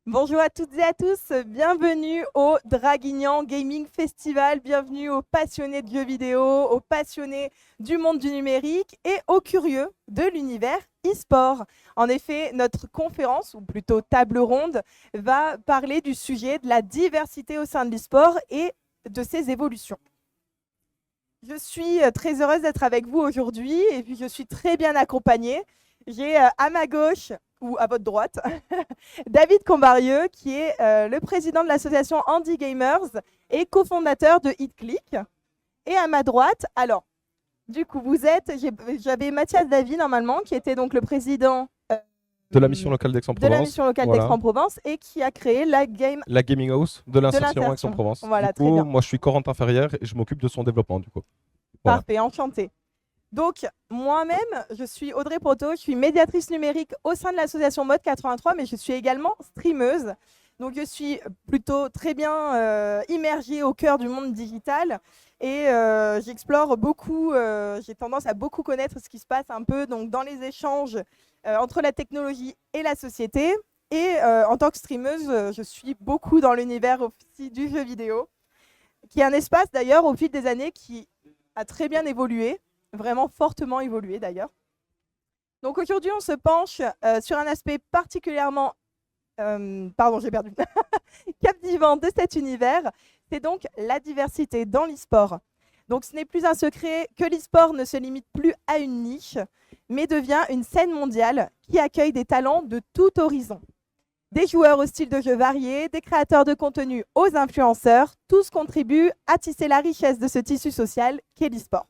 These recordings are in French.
Bonjour à toutes et à tous, bienvenue au Draguignan Gaming Festival, bienvenue aux passionnés de jeux vidéo, aux passionnés du monde du numérique et aux curieux de l'univers e-sport. En effet, notre conférence, ou plutôt table ronde, va parler du sujet de la diversité au sein de l'e-sport et de ses évolutions. Je suis très heureuse d'être avec vous aujourd'hui et puis je suis très bien accompagnée. J'ai à ma gauche ou à votre droite David Combarieux, qui est le président de l'association Andy Gamers et cofondateur de HitClick. Et à ma droite, alors, du coup, j'avais Mathias Davy normalement, qui était donc le président de la mission locale de la d'Aix-en-Provence. mission locale Voilà. d'Aix-en-Provence et qui a créé la Gaming House de l'insertion l'insertion. Aix-en-Provence. Voilà, du très coup, bien. moi je suis Corentin Ferrière et je m'occupe de son développement du coup. Voilà. Parfait, enchanté. Donc, moi-même, je suis Audrey Proto, je suis médiatrice numérique au sein de l'association Mode 83, mais je suis également streameuse. Donc, je suis plutôt très bien immergée au cœur du monde digital et j'explore beaucoup, j'ai tendance à beaucoup connaître ce qui se passe un peu donc, dans les échanges entre la technologie et la société. Et en tant que streameuse, je suis beaucoup dans l'univers aussi du jeu vidéo, qui est un espace d'ailleurs au fil des années qui a très bien évolué, vraiment fortement évolué d'ailleurs. Donc aujourd'hui, on se penche sur un aspect particulièrement captivant de cet univers, c'est donc la diversité dans l'e-sport. Donc ce n'est plus un secret que l'e-sport ne se limite plus à une niche, mais devient une scène mondiale qui accueille des talents de tout horizon. Des joueurs aux styles de jeux variés, des créateurs de contenu aux influenceurs, tous contribuent à tisser la richesse de ce tissu social qu'est l'e-sport.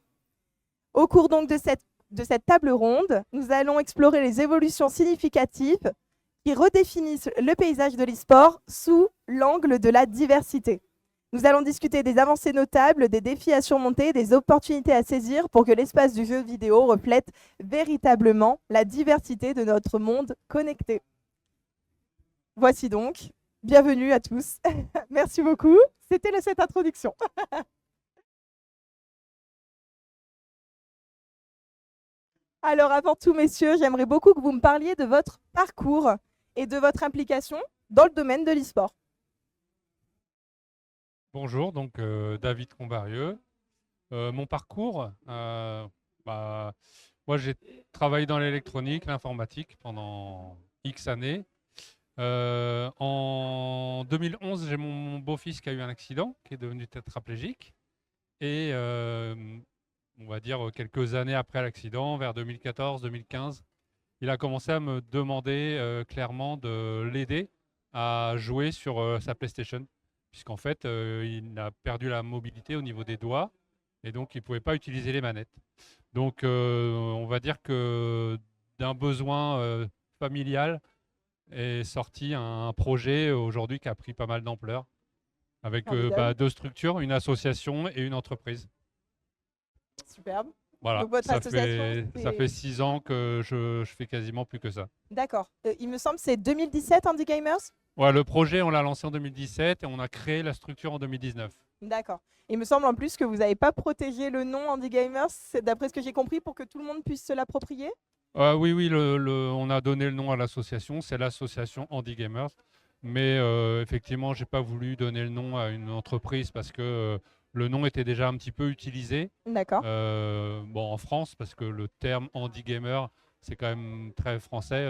Au cours donc de cette table ronde, nous allons explorer les évolutions significatives qui redéfinissent le paysage de l'e-sport sous l'angle de la diversité. Nous allons discuter des avancées notables, des défis à surmonter, des opportunités à saisir pour que l'espace du jeu vidéo reflète véritablement la diversité de notre monde connecté. Voici donc, bienvenue à tous. Merci beaucoup, c'était cette introduction. Alors avant tout, messieurs, j'aimerais beaucoup que vous me parliez de votre parcours et de votre implication dans le domaine de l'e-sport. Bonjour, donc David Combarieux. Mon parcours, moi j'ai travaillé dans l'électronique, l'informatique pendant X années. En 2011, j'ai mon beau-fils qui a eu un accident, qui est devenu tétraplégique. Et on va dire quelques années après l'accident, vers 2014-2015, il a commencé à me demander clairement de l'aider à jouer sur sa PlayStation, puisqu'en fait, il a perdu la mobilité au niveau des doigts, et donc il ne pouvait pas utiliser les manettes. Donc on va dire que d'un besoin familial est sorti un projet aujourd'hui qui a pris pas mal d'ampleur, avec deux structures, une association et une entreprise. Superbe. Voilà, Donc votre association, ça fait 6 ans que je fais quasiment plus que ça. D'accord. Il me semble que c'est 2017, Andy Gamers. Ouais, le projet, on l'a lancé en 2017 et on a créé la structure en 2019. D'accord. Il me semble en plus que vous n'avez pas protégé le nom Andy Gamers, d'après ce que j'ai compris, pour que tout le monde puisse se l'approprier. Oui, on a donné le nom à l'association, c'est l'association Andy Gamers. Mais effectivement, je n'ai pas voulu donner le nom à une entreprise parce que le nom était déjà un petit peu utilisé. D'accord. En France, parce que le terme Andy Gamer, c'est quand même très français.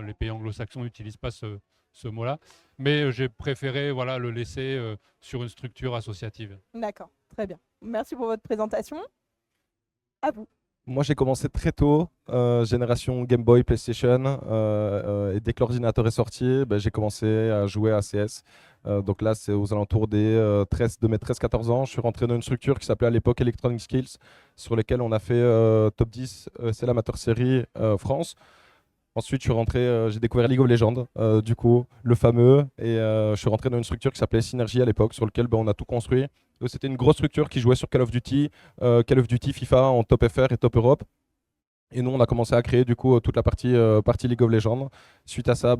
Les pays anglo-saxons n'utilisent pas ce mot-là. Mais j'ai préféré le laisser sur une structure associative. D'accord, très bien. Merci pour votre présentation. À vous. Moi j'ai commencé très tôt, génération Game Boy, PlayStation, et dès que l'ordinateur est sorti, j'ai commencé à jouer à CS. Donc là c'est aux alentours de mes 13-14 ans. Je suis rentré dans une structure qui s'appelait à l'époque Electronic Skills, sur lesquelles on a fait top 10, c'est l'amateur série France. Ensuite, je suis rentré, j'ai découvert League of Legends, du coup, le fameux, et je suis rentré dans une structure qui s'appelait Synergy à l'époque, sur laquelle on a tout construit. C'était une grosse structure qui jouait sur Call of Duty, FIFA en Top FR et Top Europe. Et nous, on a commencé à créer du coup toute la partie League of Legends. Suite à ça,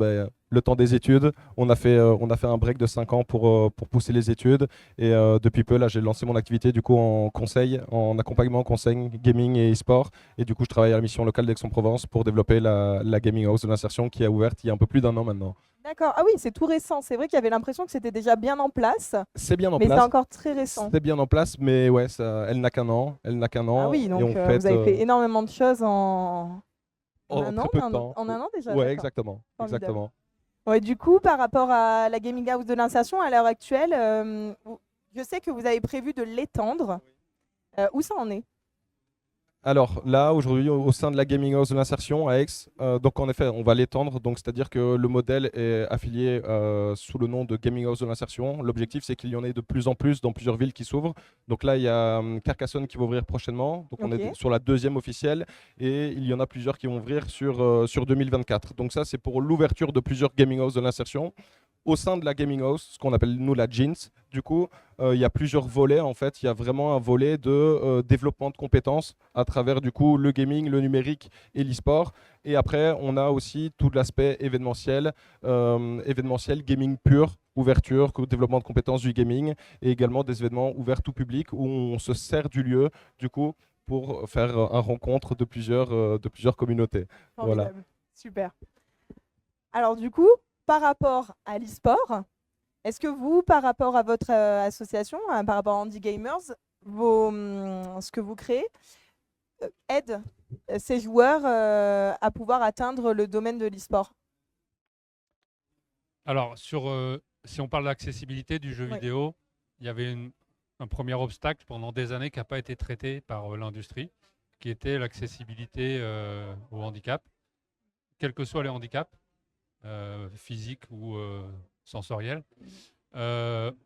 le temps des études. On a fait un break de 5 ans pour pousser les études. Et depuis peu, là, j'ai lancé mon activité du coup en conseil, en accompagnement, conseil, gaming et e-sport. Et du coup, je travaille à la mission locale d'Aix-en-Provence pour développer la gaming house de l'insertion qui a ouverte il y a un peu plus d'un an maintenant. D'accord. Ah oui, c'est tout récent. C'est vrai qu'il y avait l'impression que c'était déjà bien en place, C'est bien en mais c'est place. encore très récent. C'est bien en place, mais ouais, elle n'a qu'un an. Elle n'a qu'un Ah an. oui, Et donc on vous avez fait énormément de choses en un très an, peu de temps. en un an déjà. Ouais, D'accord. exactement. Formidable. Exactement. Ouais, du coup, par rapport à la Gaming House de l'insertion, à l'heure actuelle, je sais que vous avez prévu de l'étendre. Où ça en est? Alors là, aujourd'hui, au sein de la Gaming House de l'insertion à Aix, donc en effet, on va l'étendre. Donc c'est-à-dire que le modèle est affilié sous le nom de Gaming House de l'insertion. L'objectif, c'est qu'il y en ait de plus en plus dans plusieurs villes qui s'ouvrent. Donc là, il y a Carcassonne qui va ouvrir prochainement. Donc on Ok. est sur la deuxième officielle et il y en a plusieurs qui vont ouvrir sur 2024. Donc ça, c'est pour l'ouverture de plusieurs Gaming House de l'insertion. Au sein de la Gaming House, ce qu'on appelle nous la Jeans, du coup, il y a plusieurs volets en fait. Il y a vraiment un volet de développement de compétences à travers du coup le gaming, le numérique et l'e-sport. Et après, on a aussi tout l'aspect événementiel, gaming pur, ouverture, développement de compétences du gaming et également des événements ouverts tout public où on se sert du lieu du coup pour faire une rencontre de plusieurs communautés. Voilà. Formidable. Super. Alors du coup, par rapport à l'e-sport, est-ce que vous, par rapport à votre association, par rapport à Handy Gamers, ce que vous créez aide ces joueurs à pouvoir atteindre le domaine de l'e-sport? Alors, si on parle d'accessibilité du jeu Oui. vidéo, il y avait un premier obstacle pendant des années qui n'a pas été traité par l'industrie, qui était l'accessibilité au handicap, quels que soient les handicaps, physiques ou sensoriels.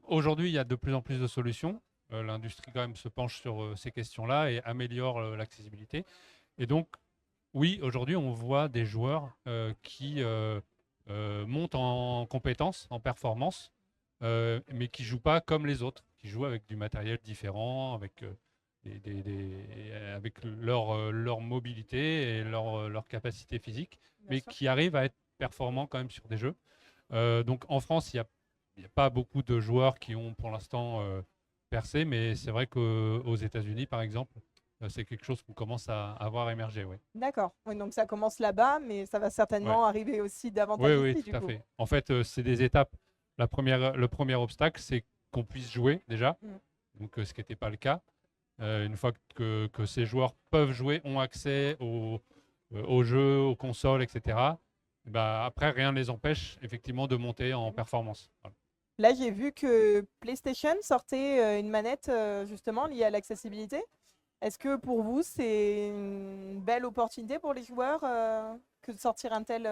Aujourd'hui, il y a de plus en plus de solutions. L'industrie quand même se penche sur ces questions-là et améliore l'accessibilité. Et donc, oui, aujourd'hui, on voit des joueurs qui montent en compétences, en performance, mais qui ne jouent pas comme les autres, qui jouent avec du matériel différent, avec, avec leur mobilité et leur capacité physique, mais qui arrivent à être performants quand même sur des jeux. Donc en France, il n'y a pas beaucoup de joueurs qui ont pour l'instant percé, mais c'est vrai qu'aux États-Unis, par exemple, c'est quelque chose qu'on commence à avoir émergé. Oui. D'accord. Oui, donc ça commence là-bas, mais ça va certainement arriver aussi davantage Oui, ici, tout du à coup. fait. En fait, c'est des étapes. Le premier obstacle, c'est qu'on puisse jouer déjà, donc ce qui n'était pas le cas. Une fois que ces joueurs peuvent jouer, ont accès aux jeux, aux consoles, etc., bah, après, rien ne les empêche effectivement de monter en performance. Voilà. Là, j'ai vu que PlayStation sortait une manette justement liée à l'accessibilité. Est-ce que pour vous, c'est une belle opportunité pour les joueurs que de sortir un tel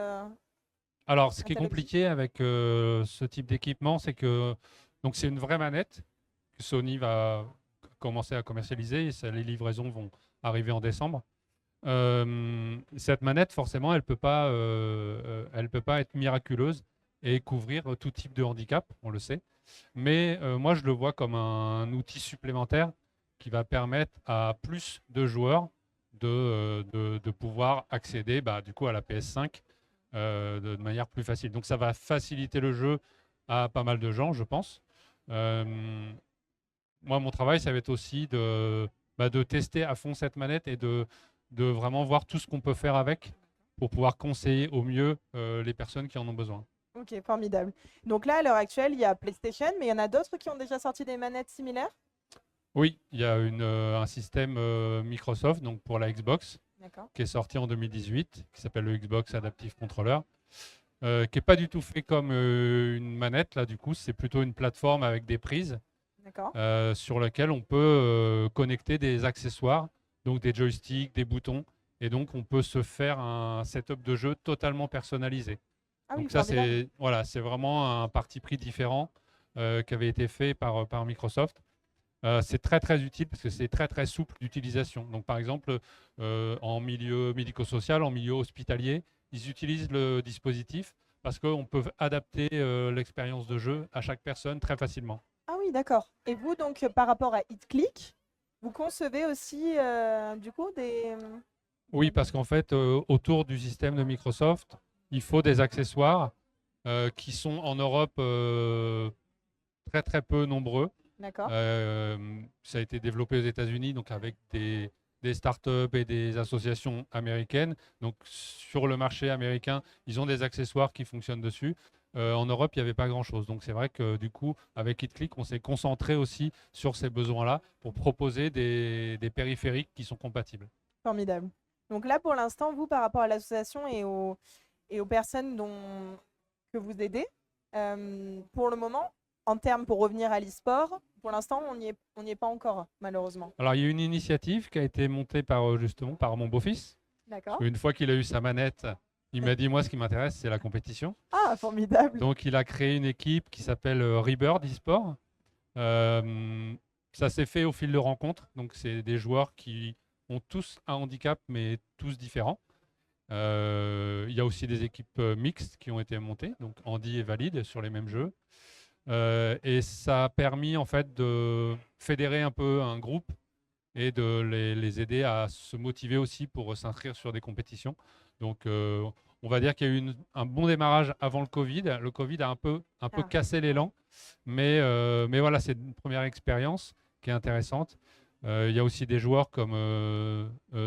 Alors, ce qui est tel objet? compliqué avec ce type d'équipement, c'est que donc c'est une vraie manette que Sony va commencer à commercialiser. Et les livraisons vont arriver en décembre. Cette manette, forcément, elle peut pas être miraculeuse et couvrir tout type de handicap, on le sait. Mais moi, je le vois comme un outil supplémentaire qui va permettre à plus de joueurs de pouvoir accéder du coup, à la PS5 de manière plus facile. Donc ça va faciliter le jeu à pas mal de gens, je pense. Moi, mon travail, ça va être aussi de tester à fond cette manette et de vraiment voir tout ce qu'on peut faire avec pour pouvoir conseiller au mieux les personnes qui en ont besoin. Ok, formidable. Donc là, à l'heure actuelle, il y a PlayStation, mais il y en a d'autres qui ont déjà sorti des manettes similaires? Oui, il y a un système Microsoft donc pour la Xbox D'accord. qui est sorti en 2018, qui s'appelle le Xbox Adaptive Controller, qui n'est pas du tout fait comme une manette. Là, du coup, c'est plutôt une plateforme avec des prises D'accord. sur laquelle on peut connecter des accessoires, donc des joysticks, des boutons, et donc on peut se faire un setup de jeu totalement personnalisé. Ah oui, Donc ça, formidable. c'est vraiment un parti pris différent qui avait été fait par Microsoft. C'est très très utile parce que c'est très très souple d'utilisation. Donc par exemple, en milieu médico-social, en milieu hospitalier, ils utilisent le dispositif parce qu'on peut adapter l'expérience de jeu à chaque personne très facilement. Ah oui, d'accord. Et vous, donc, par rapport à HitClick, vous concevez aussi, du coup, Oui, parce qu'en fait, autour du système de Microsoft, il faut des accessoires qui sont en Europe très très peu nombreux. D'accord. Ça a été développé aux États-Unis, donc avec des startups et des associations américaines. Donc sur le marché américain, ils ont des accessoires qui fonctionnent dessus. En Europe, il n'y avait pas grand-chose. Donc c'est vrai que du coup, avec HitClick, on s'est concentré aussi sur ces besoins-là pour proposer des périphériques qui sont compatibles. Formidable. Donc là, pour l'instant, vous, par rapport à l'association et aux personnes que vous aidez, pour le moment, en termes pour revenir à l'e-sport, pour l'instant, on n'y est pas encore, malheureusement. Alors, il y a une initiative qui a été montée justement par mon beau-fils. D'accord. Une fois qu'il a eu sa manette, il m'a dit, moi, ce qui m'intéresse, c'est la compétition. Ah, formidable. Donc, il a créé une équipe qui s'appelle Rebird eSport. Ça s'est fait au fil de rencontres. Donc, c'est des joueurs qui ont tous un handicap, mais tous différents. Il y a aussi des équipes mixtes qui ont été montées, donc handi et valide sur les mêmes jeux. Et ça a permis en fait de fédérer un peu un groupe et de les aider à se motiver aussi pour s'inscrire sur des compétitions. Donc on va dire qu'il y a eu un bon démarrage avant le Covid. Le Covid a un peu cassé l'élan, mais voilà, c'est une première expérience qui est intéressante. Il y a aussi des joueurs comme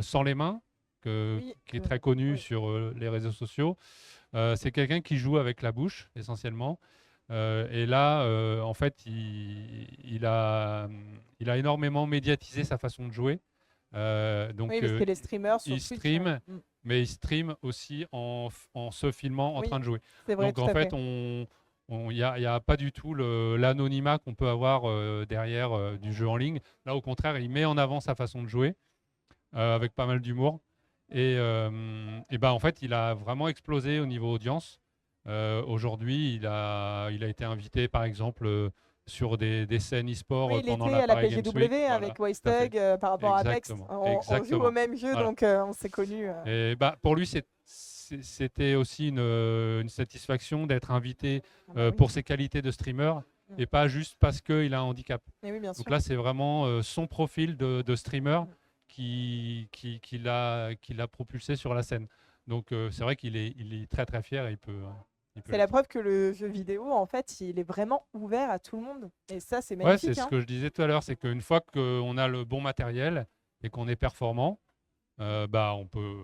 Sans les mains, qui est très connu sur les réseaux sociaux. C'est quelqu'un qui joue avec la bouche essentiellement. Et là, en fait, il a énormément médiatisé sa façon de jouer. Donc, oui, parce que les streamers sur il Twitch, stream, mais il stream aussi en se filmant en train de jouer. C'est vrai, Donc, en fait, il n'y a pas du tout l'anonymat qu'on peut avoir derrière du jeu en ligne. Là, au contraire, il met en avant sa façon de jouer avec pas mal d'humour. Et ben, en fait, il a vraiment explosé au niveau audience. Aujourd'hui, il a été invité, par exemple, sur des scènes e-sport pendant la à la Paris Games PGW Week. avec Wastug par rapport à Apex. On joue au même jeu, donc on s'est connus. Et bah, pour lui, c'était aussi une satisfaction d'être invité pour ses qualités de streamer et pas juste parce qu'il a un handicap. Oui, bien donc sûr. là, c'est vraiment son profil de streamer qui l'a propulsé sur la scène. Donc c'est vrai qu'il est très très fier et il peut c'est la preuve que le jeu vidéo, en fait, il est vraiment ouvert à tout le monde. Et ça, c'est Ouais, magnifique. c'est ce que je disais tout à l'heure, c'est qu'une fois qu'on a le bon matériel et qu'on est performant, bah on peut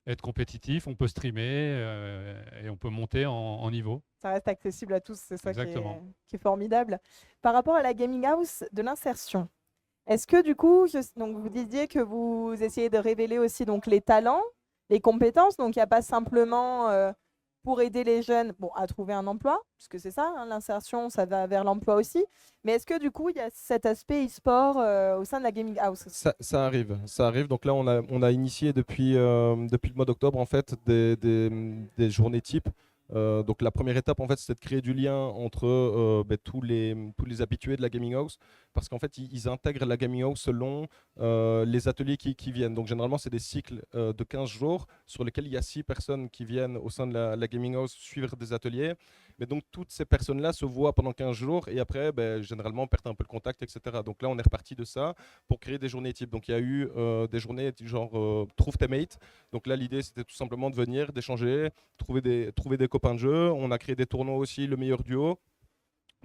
être compétitif, on peut streamer et on peut monter en niveau. Ça reste accessible à tous, c'est ça qui est formidable. Par rapport à la gaming house de l'insertion, est-ce que du coup, donc vous disiez que vous essayez de révéler aussi donc les talents, les compétences, donc il n'y a pas simplement pour aider les jeunes à trouver un emploi, puisque c'est ça, hein, l'insertion, ça va vers l'emploi aussi. Mais est-ce que du coup, il y a cet aspect e-sport au sein de la gaming house? Ça arrive. Donc là, on a initié depuis le mois d'octobre en fait des journées types. Donc la première étape en fait, c'était de créer du lien entre tous les habitués de la gaming house, parce qu'en fait ils intègrent la gaming house selon les ateliers qui viennent. Donc généralement c'est des cycles de 15 jours sur lesquels il y a 6 personnes qui viennent au sein de la gaming house suivre des ateliers. Mais donc toutes ces personnes-là se voient pendant 15 jours et après généralement perdent un peu le contact, etc. Donc là on est reparti de ça pour créer des journées types. Donc il y a eu des journées du genre trouve tes mates. Donc là l'idée c'était tout simplement de venir, d'échanger, trouver des copains de jeu. On a créé des tournois aussi, le meilleur duo,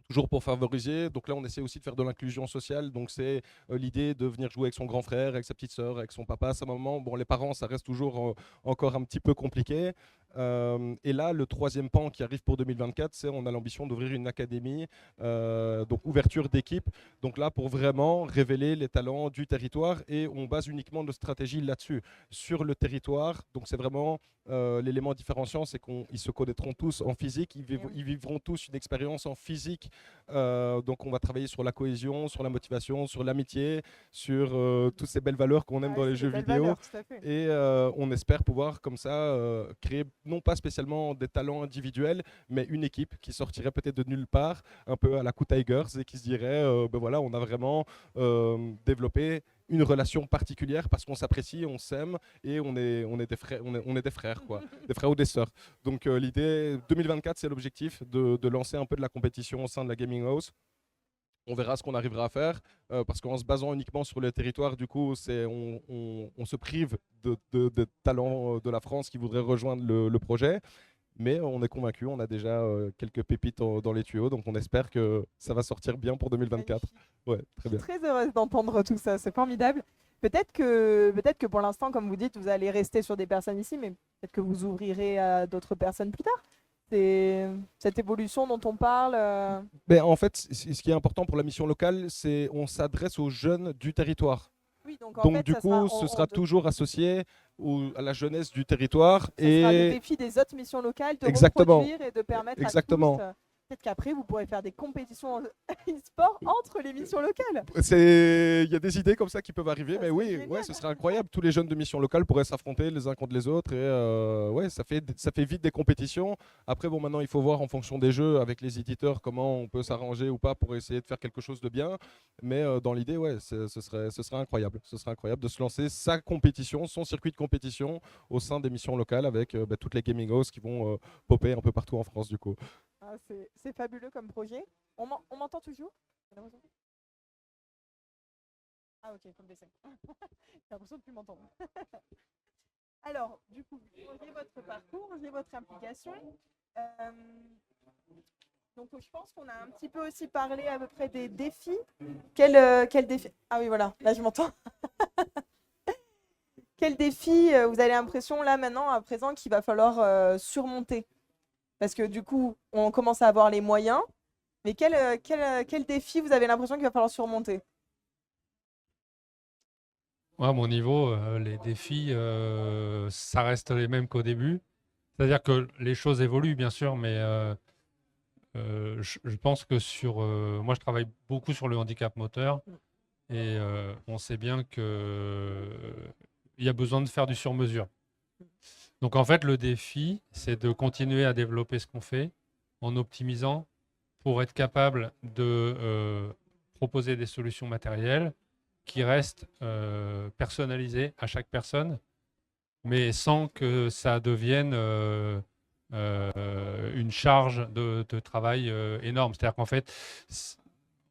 toujours pour favoriser. Donc là on essaie aussi de faire de l'inclusion sociale. Donc c'est l'idée de venir jouer avec son grand frère, avec sa petite sœur, avec son papa, sa maman. Bon, les parents ça reste toujours encore un petit peu compliqué. Et là, le troisième pan qui arrive pour 2024, c'est on a l'ambition d'ouvrir une académie, donc ouverture d'équipe. Donc là, pour vraiment révéler les talents du territoire, et on base uniquement notre stratégie là-dessus, sur le territoire. Donc c'est vraiment l'élément différenciant, c'est qu'ils se connaîtront tous en physique, ils vivront tous une expérience en physique. Donc on va travailler sur la cohésion, sur la motivation, sur l'amitié, sur toutes ces belles valeurs qu'on aime dans les jeux vidéo. Et on espère pouvoir comme ça créer non pas spécialement des talents individuels, mais une équipe qui sortirait peut-être de nulle part, un peu à la coup Tigers, et qui se dirait, voilà, on a vraiment développé une relation particulière parce qu'on s'apprécie, on s'aime et on est des frères, quoi, des frères ou des sœurs. Donc l'idée 2024, c'est l'objectif de lancer un peu de la compétition au sein de la gaming house. On verra ce qu'on arrivera à faire, parce qu'en se basant uniquement sur le territoire, du coup, on se prive de talents de la France qui voudraient rejoindre le projet. Mais on est convaincu, on a déjà quelques pépites dans les tuyaux, donc on espère que ça va sortir bien pour 2024. Magnifique. Ouais, très Je suis bien. très heureuse d'entendre tout ça, c'est formidable. Peut-être que pour l'instant, comme vous dites, vous allez rester sur des personnes ici, mais peut-être que vous ouvrirez à d'autres personnes plus tard. C'est cette évolution dont on parle. Mais en fait, ce qui est important pour la mission locale, c'est on s'adresse aux jeunes du territoire. Oui, donc en Donc fait, du coup, ce sera toujours associé à la jeunesse du territoire. ça sera le Et défi des autres missions locales de exactement, reproduire et de permettre à tous. exactement. Peut-être qu'après, vous pourrez faire des compétitions e-sport entre les missions locales. Il y a des idées comme ça qui peuvent arriver, Ça mais serait oui, génial. ouais, ce serait incroyable. Tous les jeunes de mission locale pourraient s'affronter les uns contre les autres et ouais, ça fait vite des compétitions. Après, bon, maintenant, il faut voir en fonction des jeux avec les éditeurs comment on peut s'arranger ou pas pour essayer de faire quelque chose de bien. Mais dans l'idée, ouais, ce serait incroyable. Ce serait incroyable de se lancer sa compétition, son circuit de compétition au sein des missions locales avec toutes les gaming houses qui vont popper un peu partout en France du coup. Ah, c'est fabuleux comme projet. On m'entend toujours? Ah ok, il faut me baisser. J'ai l'impression de plus m'entendre. Alors, du coup, j'ai votre parcours, j'ai votre implication. Euh, donc, je pense qu'on a un petit peu aussi parlé à peu près des défis. Quel défi? Ah oui, voilà, là je m'entends. Quel défi vous avez l'impression là maintenant, à présent, qu'il va falloir surmonter? Parce que du coup, on commence à avoir les moyens. Mais quel défi vous avez l'impression qu'il va falloir surmonter? Ouais, à mon niveau, les défis, ça reste les mêmes qu'au début. C'est-à-dire que les choses évoluent, bien sûr, mais je pense que moi, je travaille beaucoup sur le handicap moteur et on sait bien qu'il y a besoin de faire du sur-mesure. Donc, en fait, le défi, c'est de continuer à développer ce qu'on fait en optimisant pour être capable de proposer des solutions matérielles qui restent personnalisées à chaque personne, mais sans que ça devienne une charge de travail énorme. C'est-à-dire qu'en fait,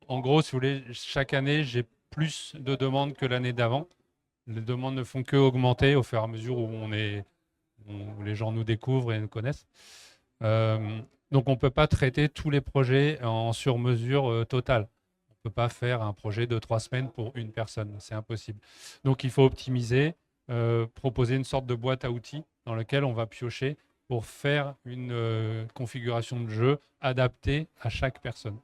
en gros, si vous voulez, chaque année, j'ai plus de demandes que l'année d'avant. Les demandes ne font que augmenter au fur et à mesure où les gens nous découvrent et nous connaissent. Donc, on ne peut pas traiter tous les projets en sur-mesure totale. On ne peut pas faire un projet de 3 semaines pour une personne. C'est impossible. Donc, il faut optimiser, proposer une sorte de boîte à outils dans laquelle on va piocher pour faire une configuration de jeu adaptée à chaque personne.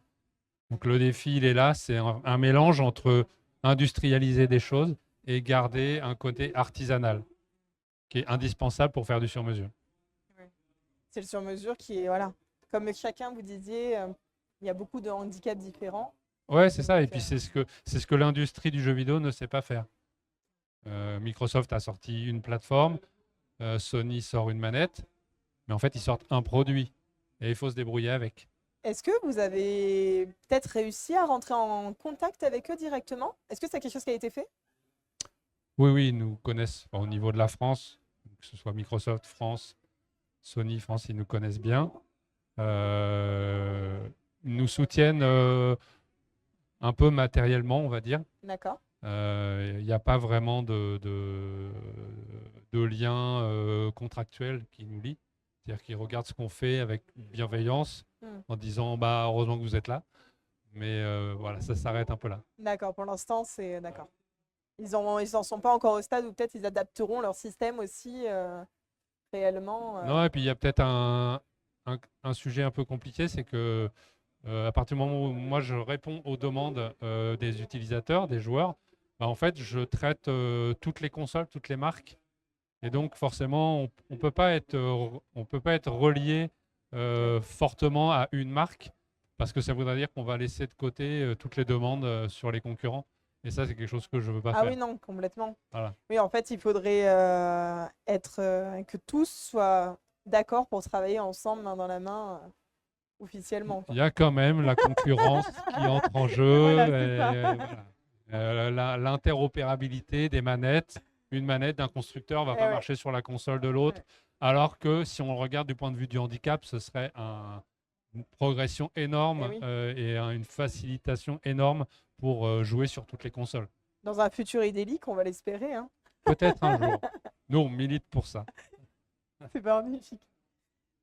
Donc, le défi, il est là. C'est un mélange entre industrialiser des choses et garder un côté artisanal qui est indispensable pour faire du sur-mesure. C'est le sur-mesure qui est, voilà, comme chacun vous disiez, il y a beaucoup de handicaps différents. Ouais, c'est ça. Et puis, c'est ce que l'industrie du jeu vidéo ne sait pas faire. Microsoft a sorti une plateforme, Sony sort une manette, mais en fait, ils sortent un produit et il faut se débrouiller avec. Est-ce que vous avez peut-être réussi à rentrer en contact avec eux directement? Est-ce que c'est quelque chose qui a été fait? Oui, ils nous connaissent au niveau de la France, que ce soit Microsoft France, Sony France, ils nous connaissent bien. Ils nous soutiennent un peu matériellement, on va dire. D'accord. Il n'y a pas vraiment de lien contractuel qui nous lie. C'est-à-dire qu'ils regardent ce qu'on fait avec bienveillance en disant bah, heureusement que vous êtes là. Mais voilà, ça s'arrête un peu là. D'accord, pour l'instant, c'est d'accord. Ils en sont pas encore au stade où peut-être ils adapteront leur système aussi réellement. Non, et puis il y a peut-être un sujet un peu compliqué, c'est que à partir du moment où moi je réponds aux demandes des utilisateurs, des joueurs, bah, en fait je traite toutes les consoles, toutes les marques. Et donc forcément, on ne peut pas être relié fortement à une marque parce que ça voudrait dire qu'on va laisser de côté toutes les demandes sur les concurrents. Et ça, c'est quelque chose que je ne veux pas Ah faire. oui, non, complètement. Voilà. Oui, en fait, il faudrait que tous soient d'accord pour travailler ensemble, main dans la main, officiellement. Il y a quand même la concurrence qui entre en jeu. Voilà, c'est ça. Voilà. L'interopérabilité des manettes. Une manette d'un constructeur ne va pas marcher sur la console de l'autre. Alors que si on regarde du point de vue du handicap, ce serait une progression énorme et une facilitation énorme pour jouer sur toutes les consoles. Dans un futur idyllique, on va l'espérer. Hein. Peut-être un jour. Nous, on milite pour ça. C'est magnifique.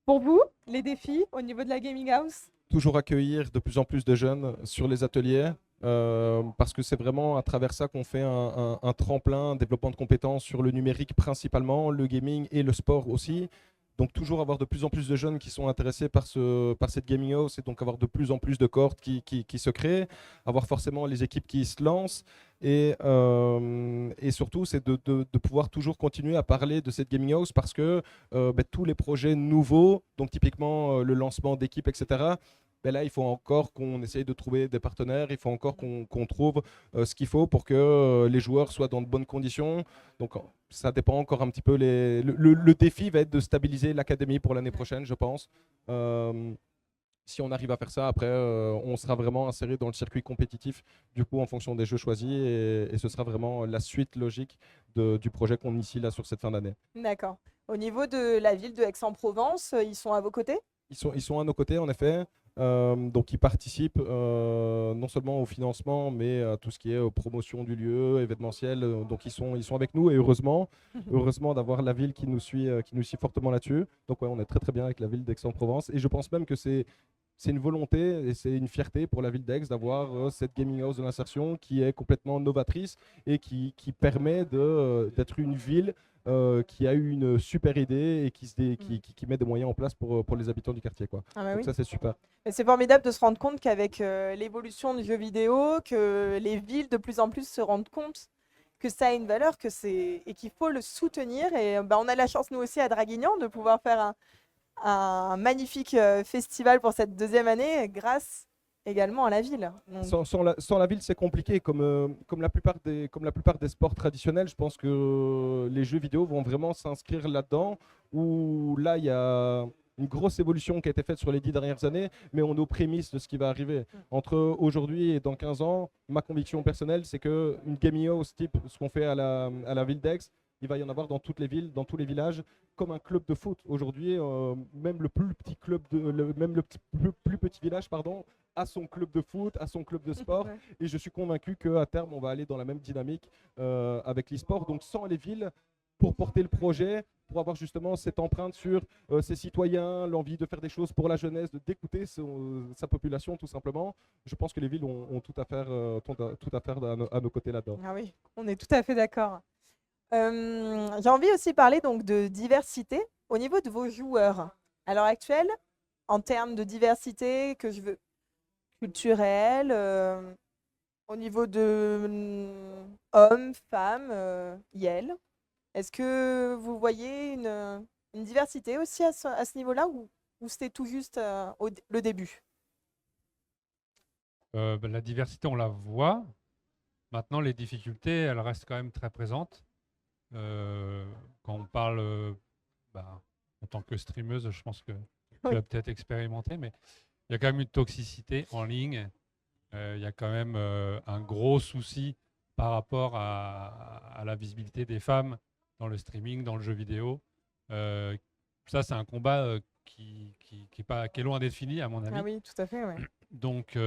Pour vous, les défis au niveau de la Gaming House? Toujours accueillir de plus en plus de jeunes sur les ateliers, parce que c'est vraiment à travers ça qu'on fait un tremplin, un développement de compétences sur le numérique principalement, le gaming et le sport aussi. Donc toujours avoir de plus en plus de jeunes qui sont intéressés par cette gaming house et donc avoir de plus en plus de cohortes qui se créent, avoir forcément les équipes qui se lancent et surtout c'est de pouvoir toujours continuer à parler de cette gaming house parce que tous les projets nouveaux, donc typiquement le lancement d'équipes, etc., là, il faut encore qu'on essaye de trouver des partenaires, il faut encore qu'on trouve ce qu'il faut pour que les joueurs soient dans de bonnes conditions. Donc, ça dépend encore un petit peu. Le défi va être de stabiliser l'académie pour l'année prochaine, je pense. Si on arrive à faire ça, après, on sera vraiment inséré dans le circuit compétitif, du coup, en fonction des jeux choisis, et ce sera vraiment la suite logique du projet qu'on initie là sur cette fin d'année. D'accord. Au niveau de la ville de Aix-en-Provence, ils sont à vos côtés? Ils sont à nos côtés, en effet. Donc, ils participent non seulement au financement, mais à tout ce qui est promotion du lieu, événementiel. Donc, ils sont avec nous et heureusement d'avoir la ville qui nous suit fortement là-dessus. Donc, ouais, on est très très bien avec la ville d'Aix-en-Provence. Et je pense même que c'est une volonté et c'est une fierté pour la ville d'Aix d'avoir cette gaming house de l'insertion qui est complètement novatrice et qui permet d'être une ville qui a eu une super idée et qui met des moyens en place pour les habitants du quartier, quoi. Ah bah Donc oui. ça, c'est super. Et c'est formidable de se rendre compte qu'avec l'évolution du jeu vidéo, que les villes de plus en plus se rendent compte que ça a une valeur, et qu'il faut le soutenir. Et on a la chance, nous aussi, à Draguignan, de pouvoir faire un magnifique festival pour cette deuxième année, grâce également à la ville. Donc, Sans la ville, c'est compliqué. Comme la plupart des sports traditionnels, je pense que les jeux vidéo vont vraiment s'inscrire là-dedans, où là, il y a une grosse évolution qui a été faite sur les 10 dernières années, mais on est aux prémices de ce qui va arriver. Entre aujourd'hui et dans 15 ans, ma conviction personnelle, c'est qu'une gaming house type ce qu'on fait à la ville d'Aix, il va y en avoir dans toutes les villes, dans tous les villages, comme un club de foot. Aujourd'hui, même le plus petit plus petit village, pardon, a son club de foot, a son club de sport. ouais. Et je suis convaincu qu'à terme, on va aller dans la même dynamique avec l'e-sport. Donc sans les villes, pour porter le projet, pour avoir justement cette empreinte sur ses citoyens, l'envie de faire des choses pour la jeunesse, d'écouter sa population tout simplement, je pense que les villes ont tout à faire, à nos côtés là-dedans. Ah oui, on est tout à fait d'accord. J'ai envie aussi de parler donc de diversité au niveau de vos joueurs. À l'heure actuelle, en termes de diversité que je veux culturelle, au niveau de hommes, femmes, IEL, est-ce que vous voyez une diversité aussi à ce niveau-là ou c'était tout juste le début? La diversité, on la voit. Maintenant, les difficultés, elles restent quand même très présentes. Quand on parle en tant que streameuse, je pense que tu Oui. as peut-être expérimenté, mais il y a quand même une toxicité en ligne. Il y a quand même un gros souci par rapport à la visibilité des femmes dans le streaming, dans le jeu vidéo. Ça, c'est un combat qui est loin d'être fini, à mon avis. Ah oui, tout à fait, ouais. Donc,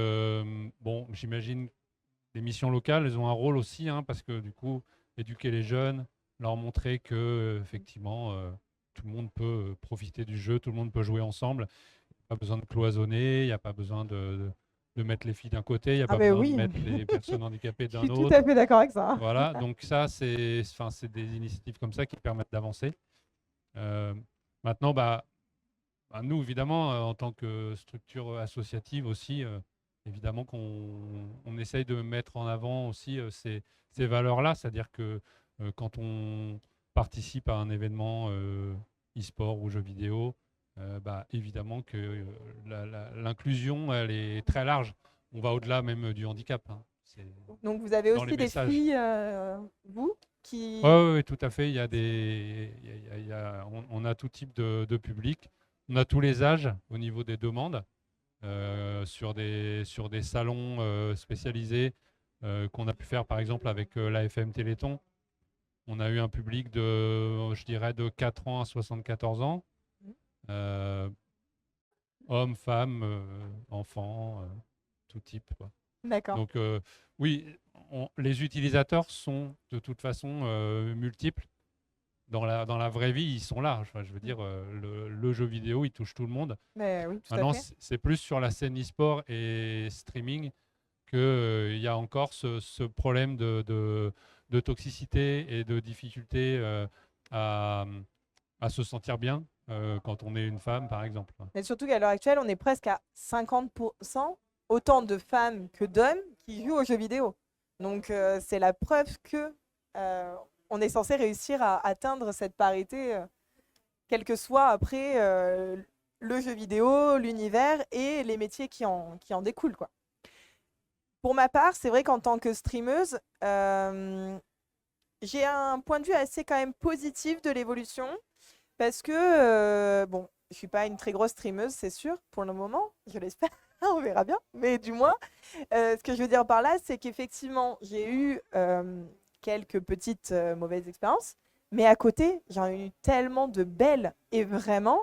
bon, j'imagine les missions locales, elles ont un rôle aussi, hein, parce que du coup, éduquer les jeunes, leur montrer que effectivement, tout le monde peut profiter du jeu, tout le monde peut jouer ensemble. Il n'y a pas besoin de cloisonner, il n'y a pas besoin de mettre les filles d'un côté, il n'y a Ah pas ben besoin oui. de mettre les personnes handicapées Je d'un suis tout autre. à fait d'accord avec ça. Voilà, donc ça, c'est des initiatives comme ça qui permettent d'avancer. Maintenant, nous, évidemment, en tant que structure associative aussi, évidemment qu'on essaye de mettre en avant aussi ces valeurs-là, c'est-à-dire que quand on participe à un événement e-sport ou jeu vidéo, évidemment que l'inclusion, elle est très large. On va au-delà même du handicap, hein. Donc vous avez Dans les aussi des messages. filles, vous, qui... Oui, tout à fait. On a tout type de public. On a tous les âges au niveau des demandes sur des salons spécialisés qu'on a pu faire par exemple avec l'AFM Téléthon. On a eu un public je dirais, de 4 ans à 74 ans. Hommes, femmes, enfants, tout type, quoi. D'accord. Donc oui, les utilisateurs sont de toute façon multiples. dans la vraie vie, ils sont là. Enfin, je veux dire, le jeu vidéo, il touche tout le monde. Mais oui, tout à Maintenant, fait. c'est plus sur la scène e-sport et streaming qu'il y a encore ce problème de toxicité et de difficulté à, à se sentir bien quand on est une femme, par exemple. Mais surtout qu'à l'heure actuelle, on est presque à 50% autant de femmes que d'hommes qui jouent aux jeux vidéo. Donc c'est la preuve que on est censé réussir à atteindre cette parité, quel que soit après le jeu vidéo, l'univers et les métiers qui en découlent, quoi. Pour ma part, c'est vrai qu'en tant que streameuse, j'ai un point de vue assez quand même positif de l'évolution parce que, bon, je suis pas une très grosse streameuse, c'est sûr, pour le moment, je l'espère, on verra bien, mais du moins, ce que je veux dire par là, c'est qu'effectivement, j'ai eu quelques petites mauvaises expériences, mais à côté, j'en ai eu tellement de belles et vraiment,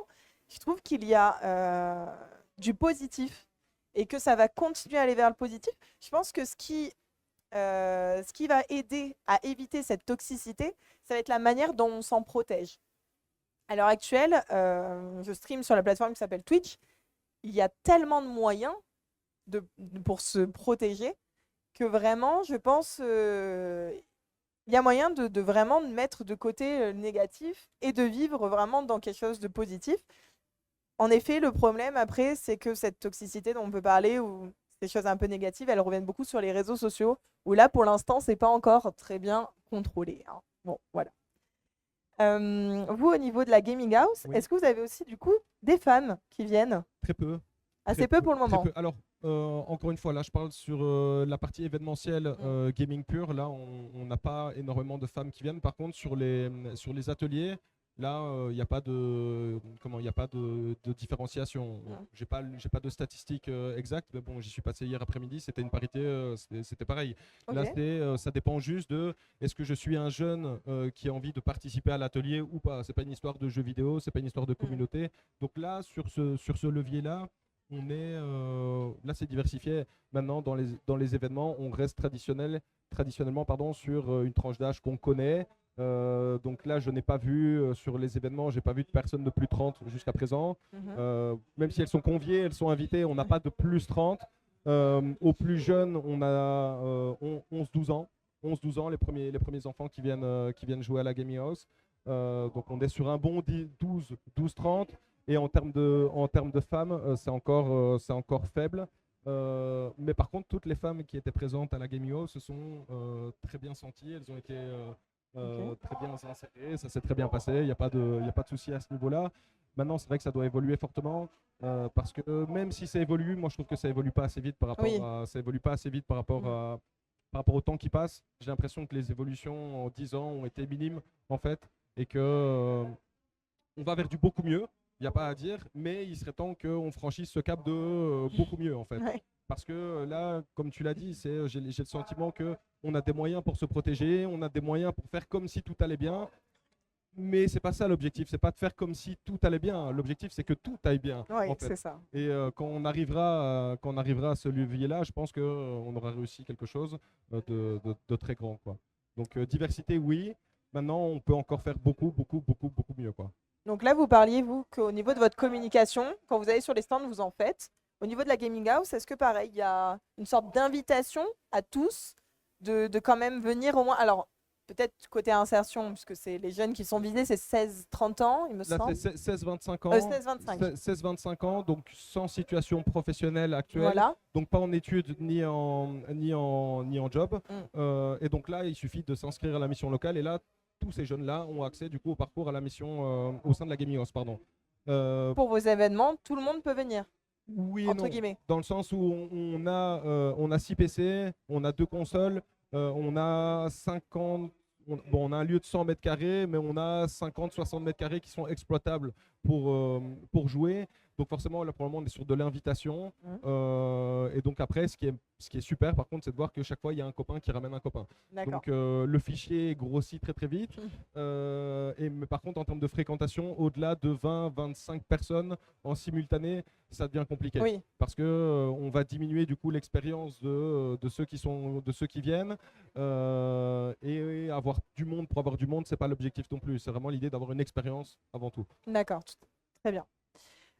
je trouve qu'il y a du positif et que ça va continuer à aller vers le positif. Je pense que ce qui va aider à éviter cette toxicité, ça va être la manière dont on s'en protège. À l'heure actuelle, je stream sur la plateforme qui s'appelle Twitch. Il y a tellement de moyens pour se protéger que vraiment, je pense, il y a moyen de vraiment mettre de côté le négatif et de vivre vraiment dans quelque chose de positif. En effet, le problème après, c'est que cette toxicité dont on peut parler ou ces choses un peu négatives, elles reviennent beaucoup sur les réseaux sociaux où là, pour l'instant, c'est pas encore très bien contrôlé, hein. Bon, voilà. Vous, au niveau de la gaming house, Oui. est-ce que vous avez aussi du coup des femmes qui viennent? Très peu. Assez peu pour le Très moment. peu. Alors, encore une fois, là, je parle sur la partie événementielle gaming pure. Là, on n'a pas énormément de femmes qui viennent. Par contre, sur les ateliers, là, il n'y a pas de différenciation. J'ai pas de statistiques exactes, mais bon, j'y suis passé hier après-midi. C'était une parité, c'était pareil. Ok. Là, ça dépend juste de est-ce que je suis un jeune qui a envie de participer à l'atelier ou pas. C'est pas une histoire de jeux vidéo, c'est pas une histoire de communauté. Donc là, sur ce levier-là, là, c'est diversifié. Maintenant, dans les événements, on reste traditionnellement sur une tranche d'âge qu'on connaît. Donc là, je n'ai pas vu sur les événements, j'ai pas vu de personnes de plus de 30 jusqu'à présent. Même si elles sont conviées, elles sont invitées, on n'a pas de plus 30. Aux plus jeunes, on a 11-12 ans. 11-12 ans, les premiers enfants qui viennent jouer à la Gaming House. Donc on est sur un bon 12-30. Et en termes de femmes, c'est encore faible. Mais par contre, toutes les femmes qui étaient présentes à la Gaming House se sont très bien senties. Elles ont été très bien insérées. Ça s'est très bien passé. Il n'y a pas de souci à ce niveau-là. Maintenant, c'est vrai que ça doit évoluer fortement parce que même si ça évolue, moi je trouve que ça évolue pas assez vite par rapport au temps qui passe. J'ai l'impression que les évolutions en 10 ans ont été minimes en fait et que on va vers du beaucoup mieux. Il n'y a pas à dire, mais il serait temps qu'on franchisse ce cap de beaucoup mieux en fait. Ouais. Parce que là, comme tu l'as dit, j'ai le sentiment qu'on a des moyens pour se protéger, on a des moyens pour faire comme si tout allait bien. Mais c'est pas ça l'objectif, c'est pas de faire comme si tout allait bien. L'objectif, c'est que tout aille bien. Oui, en fait. c'est ça. Et quand on arrivera à ce levier-là, je pense qu'on aura réussi quelque chose de très grand, quoi. Donc diversité, oui. Maintenant, on peut encore faire beaucoup, beaucoup, beaucoup, beaucoup mieux, quoi. Donc là, vous parliez, vous, qu'au niveau de votre communication, quand vous allez sur les stands, vous en faites. Au niveau de la Gaming House, est-ce que pareil, il y a une sorte d'invitation à tous de quand même venir au moins. Alors, peut-être côté insertion, puisque c'est les jeunes qui sont visés, c'est 16-30 ans, il me Là, semble. c'est 16-25 ans. 16-25. 16-25 ans, donc sans situation professionnelle actuelle. Voilà. Donc pas en études ni en job. Et donc là, il suffit de s'inscrire à la mission locale. Et là, tous ces jeunes-là ont accès du coup au parcours à la mission au sein de la Gaming House, pardon. Pour vos événements, tout le monde peut venir. Oui et Entre non. guillemets. Dans le sens où on a 6 PC, on a 2 consoles, on a 50. On a un lieu de 100 mètres carrés, mais on a 50-60 mètres carrés qui sont exploitables pour jouer. Donc forcément, là pour le moment, on est sur de l'invitation. Et donc après, ce qui est super, par contre, c'est de voir que chaque fois, il y a un copain qui ramène un copain. D'accord. Donc le fichier grossit très très vite. Mais par contre, en termes de fréquentation, au-delà de 20-25 personnes en simultané, ça devient compliqué. Oui. Parce que on va diminuer du coup l'expérience de ceux qui viennent. Et avoir du monde pour avoir du monde, c'est pas l'objectif non plus. C'est vraiment l'idée d'avoir une expérience avant tout. D'accord, très bien.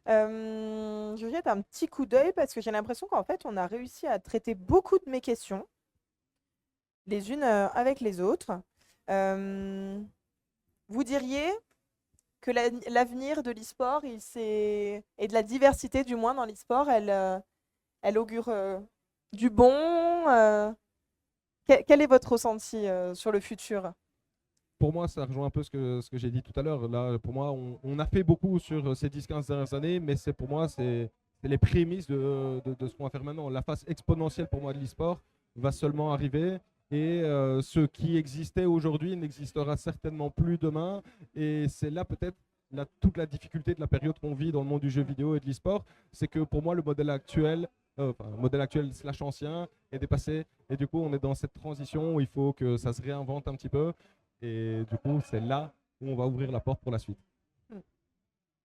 Je jette un petit coup d'œil parce que j'ai l'impression qu'en fait, on a réussi à traiter beaucoup de mes questions, les unes avec les autres. Vous diriez que l'avenir de l'e-sport et de la diversité, du moins dans l'e-sport, elle augure du bon. Quel est votre ressenti sur le futur? Pour moi, ça rejoint un peu ce que j'ai dit tout à l'heure. Là, pour moi, on a fait beaucoup sur ces 10-15 dernières années, mais pour moi, c'est les prémices de ce qu'on va faire maintenant. La phase exponentielle pour moi de l'e-sport va seulement arriver. Et ce qui existait aujourd'hui n'existera certainement plus demain. Et c'est là peut-être toute la difficulté de la période qu'on vit dans le monde du jeu vidéo et de l'e-sport. C'est que pour moi, le modèle actuel / ancien est dépassé. Et du coup, on est dans cette transition où il faut que ça se réinvente un petit peu. Et du coup, c'est là où on va ouvrir la porte pour la suite.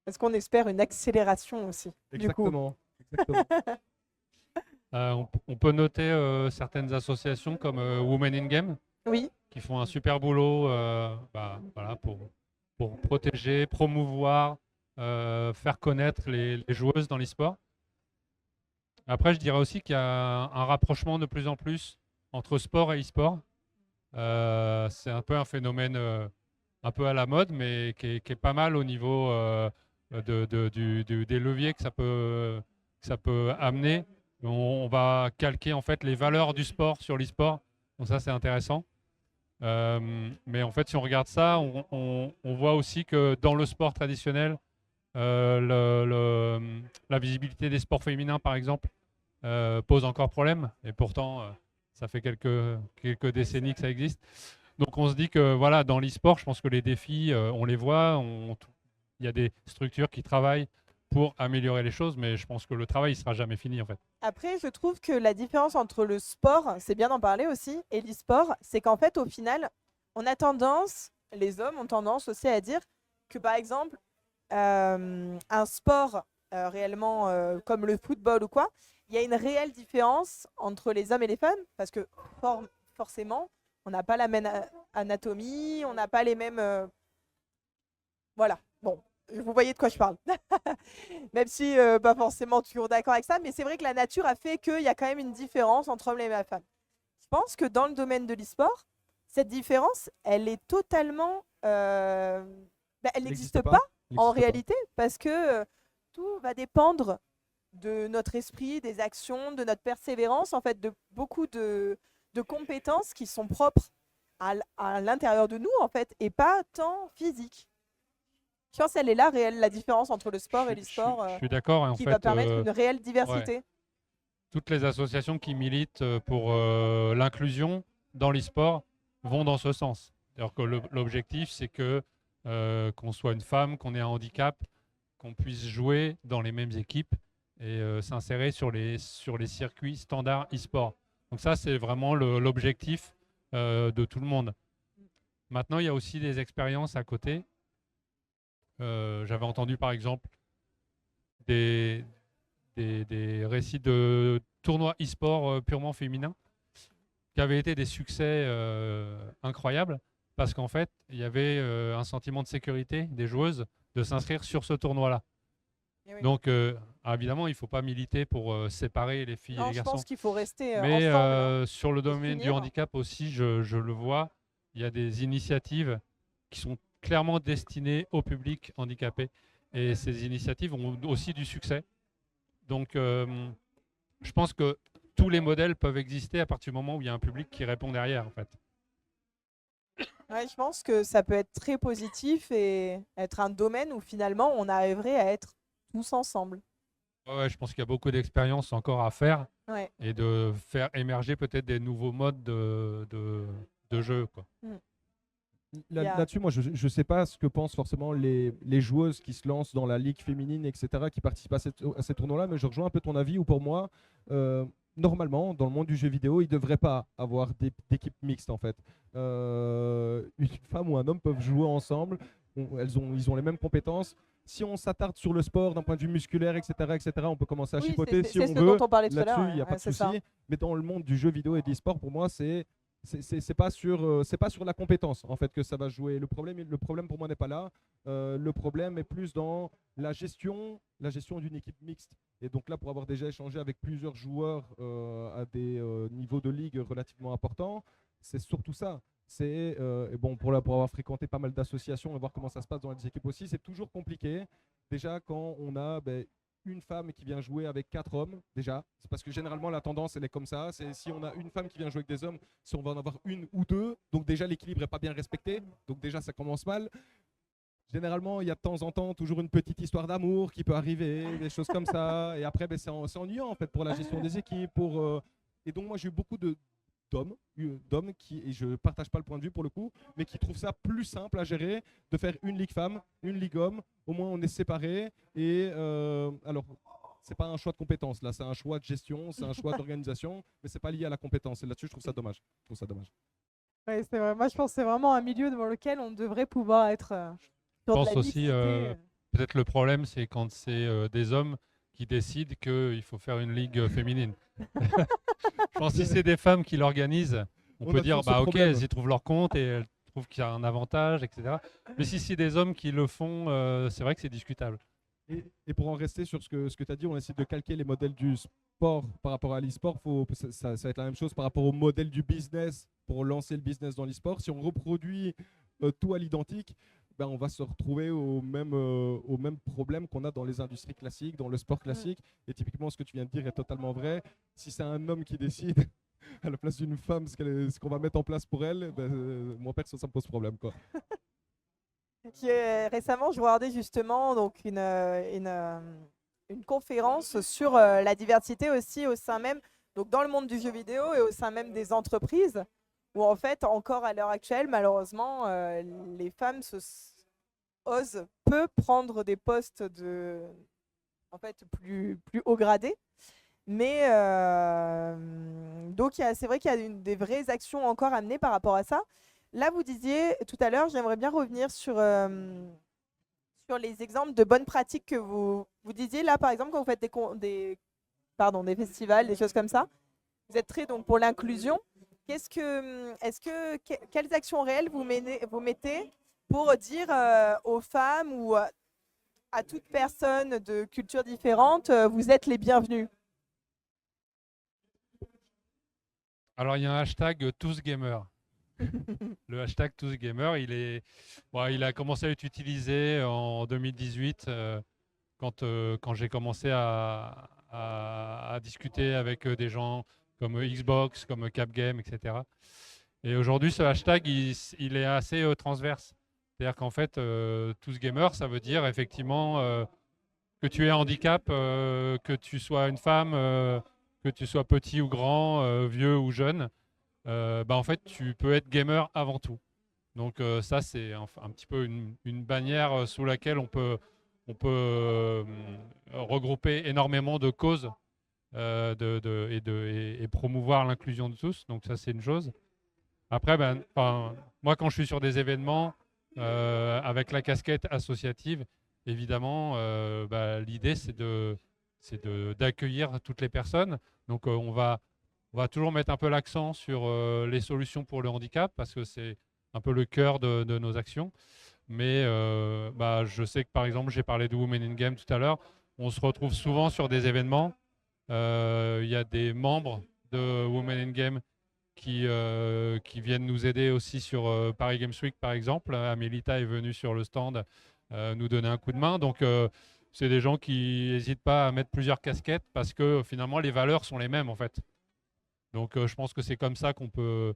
Est-ce qu'on espère une accélération aussi? Exactement. On peut noter certaines associations comme Women in Game, Oui. qui font un super boulot voilà, pour protéger, promouvoir, faire connaître les joueuses dans l'e-sport. Après, je dirais aussi qu'il y a un rapprochement de plus en plus entre sport et e-sport. C'est un peu un phénomène un peu à la mode, mais qui est pas mal au niveau des leviers que ça peut amener. On va calquer en fait les valeurs du sport sur l'e-sport. Donc ça, c'est intéressant. Mais en fait, si on regarde ça, on voit aussi que dans le sport traditionnel, la visibilité des sports féminins, par exemple, pose encore problème. Et pourtant, ça fait quelques décennies que ça existe. Donc on se dit que voilà, dans l'e-sport, je pense que les défis, on les voit. Il y a des structures qui travaillent pour améliorer les choses, mais je pense que le travail ne sera jamais fini en fait. Après, je trouve que la différence entre le sport, c'est bien d'en parler aussi, et l'e-sport, c'est qu'en fait, au final, les hommes ont tendance aussi à dire que par exemple, un sport réellement comme le football ou quoi, il y a une réelle différence entre les hommes et les femmes, parce que forcément, on n'a pas la même anatomie, on n'a pas les mêmes... Voilà, bon, vous voyez de quoi je parle. Même si pas forcément toujours d'accord avec ça, mais c'est vrai que la nature a fait qu'il y a quand même une différence entre hommes et femmes. Je pense que dans le domaine de l'e-sport, cette différence, elle est totalement... elle n'existe pas en réalité, parce que tout va dépendre de notre esprit, des actions, de notre persévérance, en fait, de beaucoup de compétences qui sont propres à l'intérieur de nous, en fait, et pas tant physiques. Je pense qu'elle est là, réelle, la différence entre le sport et l'e-sport, je suis d'accord. En qui fait, va permettre une réelle diversité. Ouais. Toutes les associations qui militent pour l'inclusion dans l'e-sport vont dans ce sens. Alors que l'objectif, c'est que qu'on soit une femme, qu'on ait un handicap, qu'on puisse jouer dans les mêmes équipes et s'insérer sur les circuits standards e-sport. Donc ça, c'est vraiment l'objectif de tout le monde. Maintenant, il y a aussi des expériences à côté. J'avais entendu par exemple des récits de tournois e-sport purement féminins qui avaient été des succès incroyables parce qu'en fait, il y avait un sentiment de sécurité des joueuses de s'inscrire sur ce tournoi-là. Oui. Donc, évidemment, il ne faut pas militer pour séparer les filles et les garçons. Je pense qu'il faut rester Mais ensemble. Sur le domaine du handicap aussi, je le vois, il y a des initiatives qui sont clairement destinées au public handicapé. Et ces initiatives ont aussi du succès. Donc, je pense que tous les modèles peuvent exister à partir du moment où il y a un public qui répond derrière, en fait. Ouais, je pense que ça peut être très positif et être un domaine où finalement on arriverait à être tous ensemble. Ouais, je pense qu'il y a beaucoup d'expériences encore à faire et de faire émerger peut-être des nouveaux modes de jeu, quoi. Il y a- Là-dessus, moi, je ne sais pas ce que pensent forcément les joueuses qui se lancent dans la ligue féminine, etc., qui participent à ces tournois-là, mais je rejoins un peu ton avis, où pour moi, normalement, dans le monde du jeu vidéo, il ne devrait pas avoir d'équipe mixte, en fait. Une femme ou un homme peuvent jouer ensemble, ils ont les mêmes compétences. Si on s'attarde sur le sport d'un point de vue musculaire, etc., on peut commencer à Oui, chipoter c'est si on ce veut. dont on parlait tout à l'heure. Là-dessus, il n'y a pas de c'est ça. souci. Mais dans le monde du jeu vidéo et de l'e-sport, pour moi, c'est pas sur la compétence en fait que ça va jouer. Le problème pour moi n'est pas là. Le problème est plus dans la gestion d'une équipe mixte. Et donc là, pour avoir déjà échangé avec plusieurs joueurs à des niveaux de ligue relativement importants, c'est surtout ça. Et bon, pour avoir fréquenté pas mal d'associations et voir comment ça se passe dans les équipes aussi, c'est toujours compliqué. Déjà, quand on a une femme qui vient jouer avec 4 hommes, déjà, c'est parce que généralement la tendance elle est comme ça. C'est si on a une femme qui vient jouer avec des hommes, si on va en avoir une ou deux, donc déjà l'équilibre n'est pas bien respecté, donc déjà ça commence mal. Généralement, il y a de temps en temps toujours une petite histoire d'amour qui peut arriver, des choses comme ça. Et après, c'est ennuyant en fait pour la gestion des équipes. Et donc moi j'ai eu beaucoup d'hommes qui, et je partage pas le point de vue pour le coup, mais qui trouvent ça plus simple à gérer de faire une ligue femme, une ligue homme. Au moins on est séparés. Et alors c'est pas un choix de compétence là, c'est un choix de gestion, c'est un choix d'organisation, mais c'est pas lié à la compétence. Et là-dessus je trouve ça dommage. Ouais, c'est vrai. Moi, je pense que c'est vraiment un milieu dans lequel on devrait pouvoir être Je sur de pense la aussi, mixité. peut-être le problème, c'est quand c'est des hommes qui décident qu'il faut faire une ligue féminine. Je pense que si c'est des femmes qui l'organisent, on On peut a dire, toujours ce bah ok, problème. elles y trouvent leur compte et elles trouvent qu'il y a un avantage, etc. Mais si c'est des hommes qui le font, c'est vrai que c'est discutable. Et pour en rester sur ce que tu as dit, on essaie de calquer les modèles du sport par rapport à l'e-sport. Ça va être la même chose par rapport au modèle du business pour lancer le business dans l'e-sport. Si on reproduit tout à l'identique, on va se retrouver au même problème qu'on a dans les industries classiques, dans le sport classique. Et typiquement, ce que tu viens de dire est totalement vrai. Si c'est un homme qui décide à la place d'une femme ce qu'on va mettre en place pour elle, moi perso, ça me pose problème, quoi. Récemment, je regardais justement donc une conférence sur la diversité aussi au sein même, donc dans le monde du jeu vidéo et au sein même des entreprises, où en fait, encore à l'heure actuelle, malheureusement, les femmes osent peu prendre des postes en fait, plus haut gradés. Mais donc, c'est vrai qu'il y a des vraies actions encore à mener par rapport à ça. Là, vous disiez tout à l'heure, j'aimerais bien revenir sur les exemples de bonnes pratiques que vous disiez. Là, par exemple, quand vous faites des festivals, des choses comme ça, vous êtes très donc, pour l'inclusion. Quelles actions réelles vous mettez pour dire aux femmes ou à toute personne de culture différente, vous êtes les bienvenus? Alors il y a un hashtag TousGamer. Le hashtag TousGamer, il a commencé à être utilisé en 2018 quand j'ai commencé à discuter avec des gens comme Xbox, comme Capgame, etc. Et aujourd'hui, ce hashtag, il est assez transverse. C'est-à-dire qu'en fait, TousGamer, ça veut dire effectivement que tu aies un handicap, que tu sois une femme, que tu sois petit ou grand, vieux ou jeune. En fait, tu peux être gamer avant tout. Donc ça, c'est un petit peu une bannière sous laquelle on peut regrouper énormément de causes et promouvoir l'inclusion de tous. Donc ça, c'est une chose. Après, moi, quand je suis sur des événements avec la casquette associative, évidemment, l'idée, c'est d'accueillir toutes les personnes. Donc on va toujours mettre un peu l'accent sur les solutions pour le handicap parce que c'est un peu le cœur de nos actions. Mais je sais que par exemple, j'ai parlé de Women in Game tout à l'heure. On se retrouve souvent sur des événements. Il y a des membres de Women in Game qui viennent nous aider aussi sur Paris Games Week, par exemple. Amelita est venue sur le stand nous donner un coup de main. Donc, c'est des gens qui n'hésitent pas à mettre plusieurs casquettes parce que finalement, les valeurs sont les mêmes, en fait. Donc je pense que c'est comme ça qu'on peut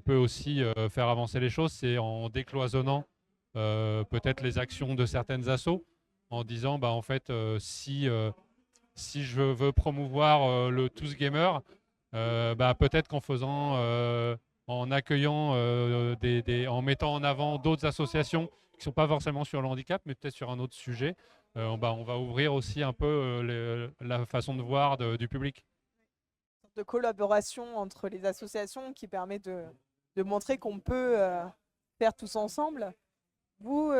aussi faire avancer les choses, c'est en décloisonnant peut-être les actions de certaines assos, en disant en fait si je veux promouvoir le tous gamer, peut-être qu'en en accueillement, en mettant en avant d'autres associations qui ne sont pas forcément sur le handicap, mais peut-être sur un autre sujet. On va ouvrir aussi un peu la façon de voir du public. De collaboration entre les associations qui permet de montrer qu'on peut faire tous ensemble. Vous,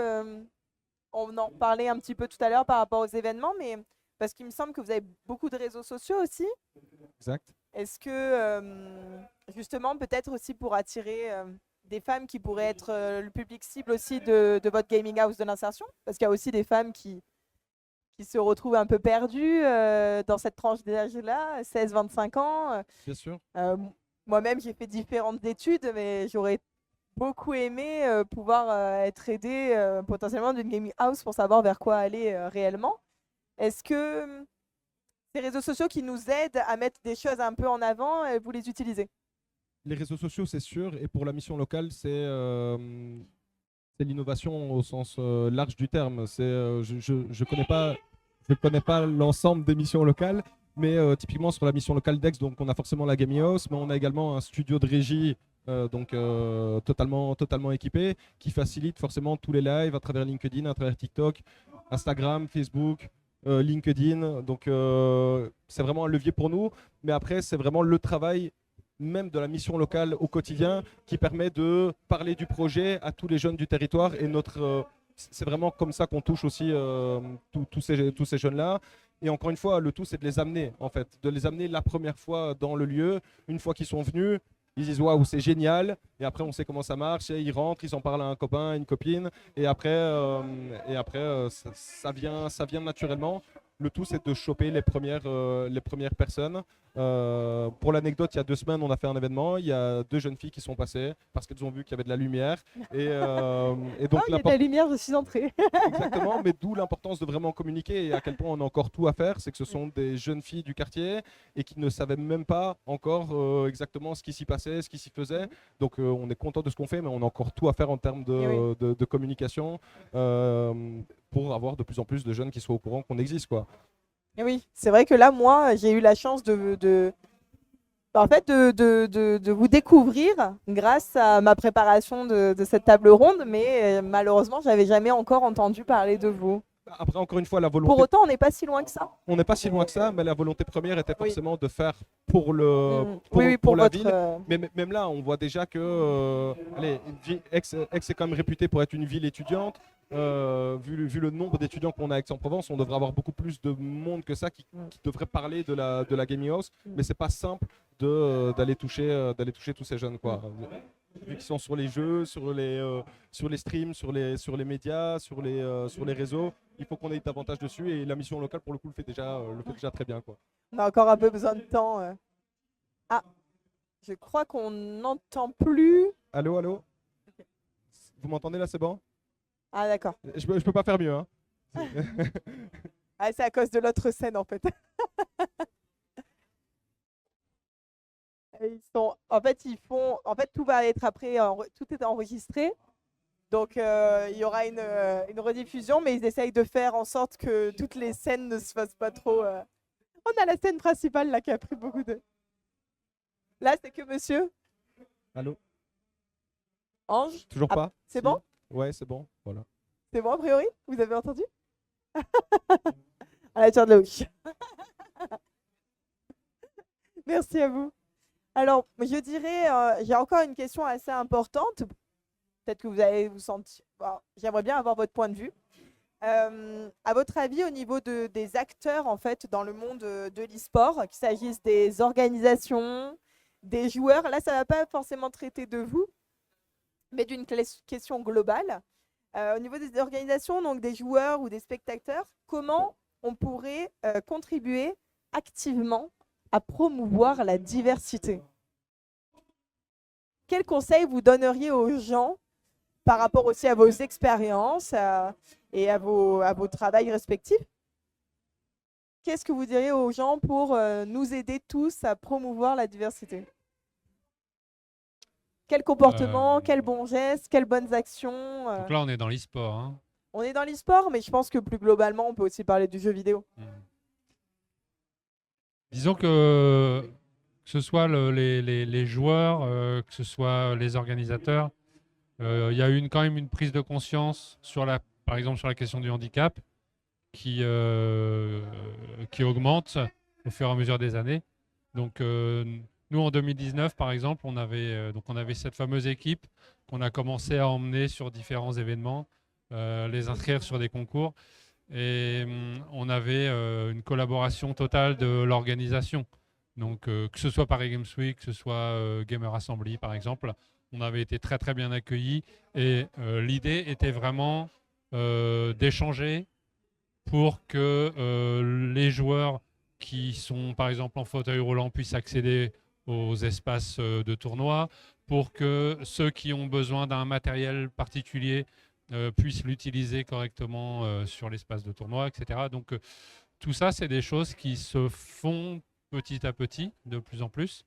on en parlait un petit peu tout à l'heure par rapport aux événements, mais parce qu'il me semble que vous avez beaucoup de réseaux sociaux aussi. Exact. Est-ce que, justement, peut-être aussi pour attirer des femmes qui pourraient être le public cible aussi de votre gaming house de l'insertion? Parce qu'il y a aussi des femmes qui se retrouvent un peu perdues dans cette tranche d'âge-là, 16-25 ans. Bien sûr. Moi-même, j'ai fait différentes études, mais j'aurais beaucoup aimé pouvoir être aidée potentiellement d'une gaming house pour savoir vers quoi aller réellement. Est-ce que ces réseaux sociaux qui nous aident à mettre des choses un peu en avant, vous les utilisez? Les réseaux sociaux, c'est sûr. Et pour la mission locale, c'est l'innovation au sens large du terme. Je connais pas l'ensemble des missions locales, mais typiquement sur la mission locale d'Aix, donc on a forcément la Gaming House, mais on a également un studio de régie totalement équipé qui facilite forcément tous les lives à travers LinkedIn, à travers TikTok, Instagram, Facebook, LinkedIn. Donc c'est vraiment un levier pour nous. Mais après, c'est vraiment le travail même de la mission locale au quotidien qui permet de parler du projet à tous les jeunes du territoire. Et c'est vraiment comme ça qu'on touche aussi tous ces jeunes-là. Et encore une fois, le tout, c'est de les amener, en fait, de les amener la première fois dans le lieu. Une fois qu'ils sont venus, ils disent waouh, c'est génial. Et après, on sait comment ça marche. Et ils rentrent, ils en parlent à un copain, à une copine. Et après, ça vient naturellement. Le tout, c'est de choper les premières personnes. Pour l'anecdote, il y a 2 semaines, on a fait un événement. Il y a 2 jeunes filles qui sont passées parce qu'elles ont vu qu'il y avait de la lumière. Et donc, il y a de la lumière, je suis entrée. Exactement, mais d'où l'importance de vraiment communiquer et à quel point on a encore tout à faire. C'est que ce sont des jeunes filles du quartier et qui ne savaient même pas encore exactement ce qui s'y passait, ce qui s'y faisait. Donc on est content de ce qu'on fait, mais on a encore tout à faire en termes de communication pour avoir de plus en plus de jeunes qui soient au courant qu'on existe, quoi. Et oui, c'est vrai que là, moi, j'ai eu la chance de vous découvrir grâce à ma préparation de cette table ronde, mais malheureusement, j'avais jamais encore entendu parler de vous. Après, encore une fois, la volonté. Pour autant, on n'est pas si loin que ça. On n'est pas si loin que ça, mais la volonté première était forcément de faire pour pour la votre, ville. Mais même là, on voit déjà que Aix est quand même réputée pour être une ville étudiante. Vu le nombre d'étudiants qu'on a à Aix-en-Provence, on devrait avoir beaucoup plus de monde que ça qui devrait parler de la Gaming House. Mais c'est pas simple d'aller toucher tous ces jeunes, quoi. Vu qu'ils sont sur les jeux, sur les streams, sur les médias, sur les réseaux, il faut qu'on ait davantage dessus et la mission locale pour le coup le fait déjà très bien, quoi. On a encore un peu besoin de temps. Ah, je crois qu'on n'entend plus. Allô, allô. Vous m'entendez là, c'est bon? Ah d'accord. Je peux pas faire mieux, hein. Ah, c'est à cause de l'autre scène en fait. En fait, tout va être après, tout est enregistré. Donc, il y aura une rediffusion, mais ils essayent de faire en sorte que toutes les scènes ne se fassent pas trop. On a la scène principale là qui a pris beaucoup de. Là, c'est que monsieur. Allô. Ange. Toujours pas. C'est bon? Ouais, c'est bon. Voilà. C'est bon a priori? Vous avez entendu? À la tour de la ouche. Merci à vous. Alors, je dirais, j'ai encore une question assez importante. Peut-être que vous allez vous sentir. Bon, j'aimerais bien avoir votre point de vue. À votre avis, au niveau des acteurs en fait dans le monde de l'e-sport, qu'il s'agisse des organisations, des joueurs, là, ça ne va pas forcément traiter de vous, mais d'une question globale. Au niveau des organisations, donc des joueurs ou des spectateurs, comment on pourrait contribuer activement à promouvoir la diversité? Quels conseils vous donneriez aux gens par rapport aussi à vos expériences et à vos travails respectifs? Qu'est-ce que vous diriez aux gens pour nous aider tous à promouvoir la diversité? Quel comportement, quels bons gestes, quelles bonnes actions Donc là, on est dans l'e-sport. Hein. On est dans l'e-sport, mais je pense que plus globalement, on peut aussi parler du jeu vidéo. Disons que que ce soit les joueurs, que ce soit les organisateurs. Il y a eu quand même une prise de conscience par exemple sur la question du handicap qui augmente au fur et à mesure des années. Donc nous en 2019 par exemple, on avait cette fameuse équipe qu'on a commencé à emmener sur différents événements, les inscrire sur des concours. Et on avait une collaboration totale de l'organisation. Donc, que ce soit Paris Games Week, que ce soit Gamer Assembly, par exemple, on avait été très très bien accueillis. Et l'idée était vraiment d'échanger pour que les joueurs qui sont, par exemple, en fauteuil roulant puissent accéder aux espaces de tournoi, pour que ceux qui ont besoin d'un matériel particulier puissent l'utiliser correctement sur l'espace de tournoi, etc. Donc tout ça, c'est des choses qui se font petit à petit, de plus en plus.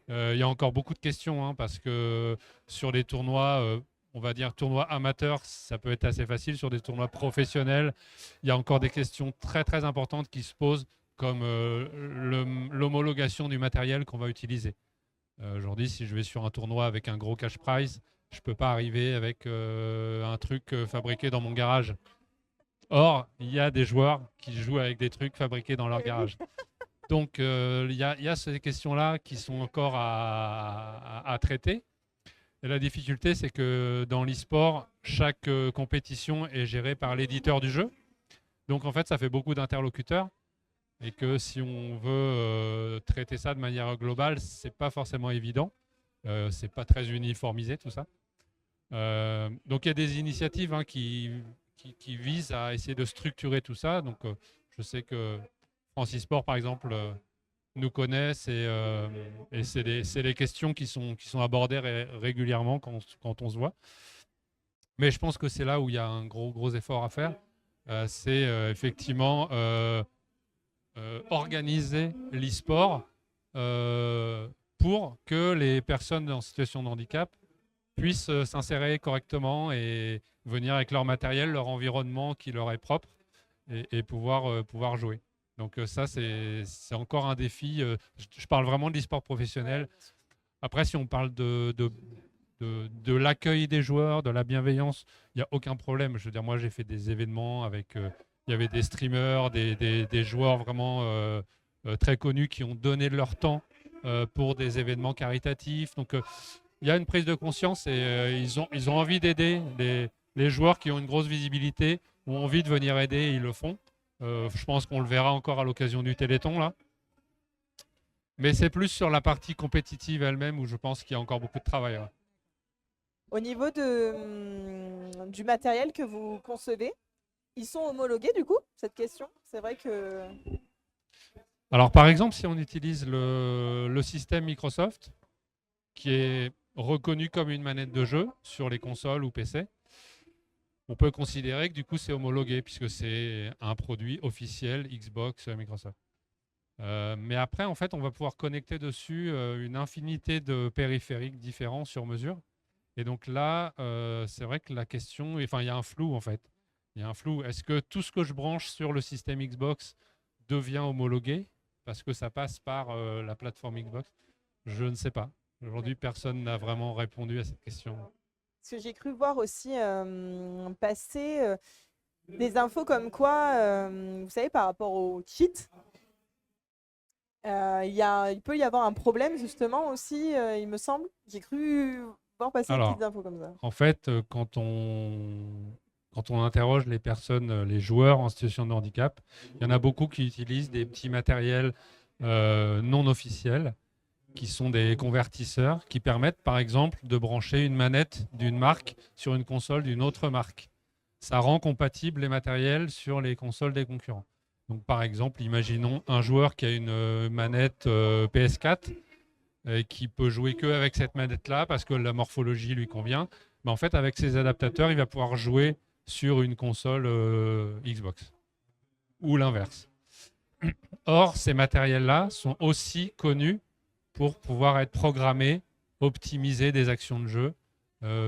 Il y a encore beaucoup de questions, hein, parce que sur des tournois, on va dire tournois amateurs, ça peut être assez facile. Sur des tournois professionnels, il y a encore des questions très très importantes qui se posent, comme l'homologation du matériel qu'on va utiliser. Aujourd'hui, si je vais sur un tournoi avec un gros cash prize, je ne peux pas arriver avec un truc fabriqué dans mon garage. Or, il y a des joueurs qui jouent avec des trucs fabriqués dans leur garage. Donc, il y a ces questions-là qui sont encore à traiter. Et la difficulté, c'est que dans l'e-sport, chaque compétition est gérée par l'éditeur du jeu. Donc, en fait, ça fait beaucoup d'interlocuteurs. Et que si on veut traiter ça de manière globale, ce n'est pas forcément évident. Ce n'est pas très uniformisé, tout ça. Donc il y a des initiatives qui visent à essayer de structurer tout ça. Donc je sais que Francisport, par exemple, nous connaissent et c'est des questions qui sont abordées régulièrement quand on se voit. Mais je pense que c'est là où il y a un gros effort à faire. C'est effectivement organiser l'e-sport pour que les personnes en situation de handicap puissent s'insérer correctement et venir avec leur matériel, leur environnement qui leur est propre et pouvoir jouer. Donc ça, c'est encore un défi. Je parle vraiment de l'e-sport professionnel. Après, si on parle de l'accueil des joueurs, de la bienveillance, il n'y a aucun problème. Je veux dire, moi, j'ai fait des événements avec... il y avait des streamers, des joueurs vraiment très connus qui ont donné de leur temps pour des événements caritatifs. Donc, il y a une prise de conscience et ils ont envie d'aider. Les joueurs qui ont une grosse visibilité ont envie de venir aider et ils le font. Je pense qu'on le verra encore à l'occasion du Téléthon, là. Mais c'est plus sur la partie compétitive elle-même où je pense qu'il y a encore beaucoup de travail. Ouais. Au niveau du matériel que vous concevez, ils sont homologués du coup, cette question? C'est vrai que... Alors par exemple, si on utilise le système Microsoft, qui est reconnu comme une manette de jeu sur les consoles ou PC, on peut considérer que du coup c'est homologué puisque c'est un produit officiel Xbox Microsoft. Mais après, en fait, on va pouvoir connecter dessus une infinité de périphériques différents sur mesure. Et donc là, c'est vrai que la question, enfin, il y a un flou en fait. Il y a un flou. Est-ce que tout ce que je branche sur le système Xbox devient homologué parce que ça passe par la plateforme Xbox? Je ne sais pas. Aujourd'hui, personne n'a vraiment répondu à cette question. Parce que j'ai cru voir aussi passer des infos comme quoi, vous savez, par rapport aux cheats, il peut y avoir un problème justement aussi, il me semble. J'ai cru voir passer des petites infos comme ça. En fait, quand on interroge les personnes, les joueurs en situation de handicap, il y en a beaucoup qui utilisent des petits matériels non officiels, qui sont des convertisseurs, qui permettent par exemple de brancher une manette d'une marque sur une console d'une autre marque. Ça rend compatible les matériels sur les consoles des concurrents. Donc par exemple, imaginons un joueur qui a une manette PS4 qui peut jouer que avec cette manette-là parce que la morphologie lui convient. Mais en fait, avec ces adaptateurs, il va pouvoir jouer sur une console Xbox ou l'inverse. Or, ces matériels-là sont aussi connus pour pouvoir être programmés, optimiser des actions de jeu,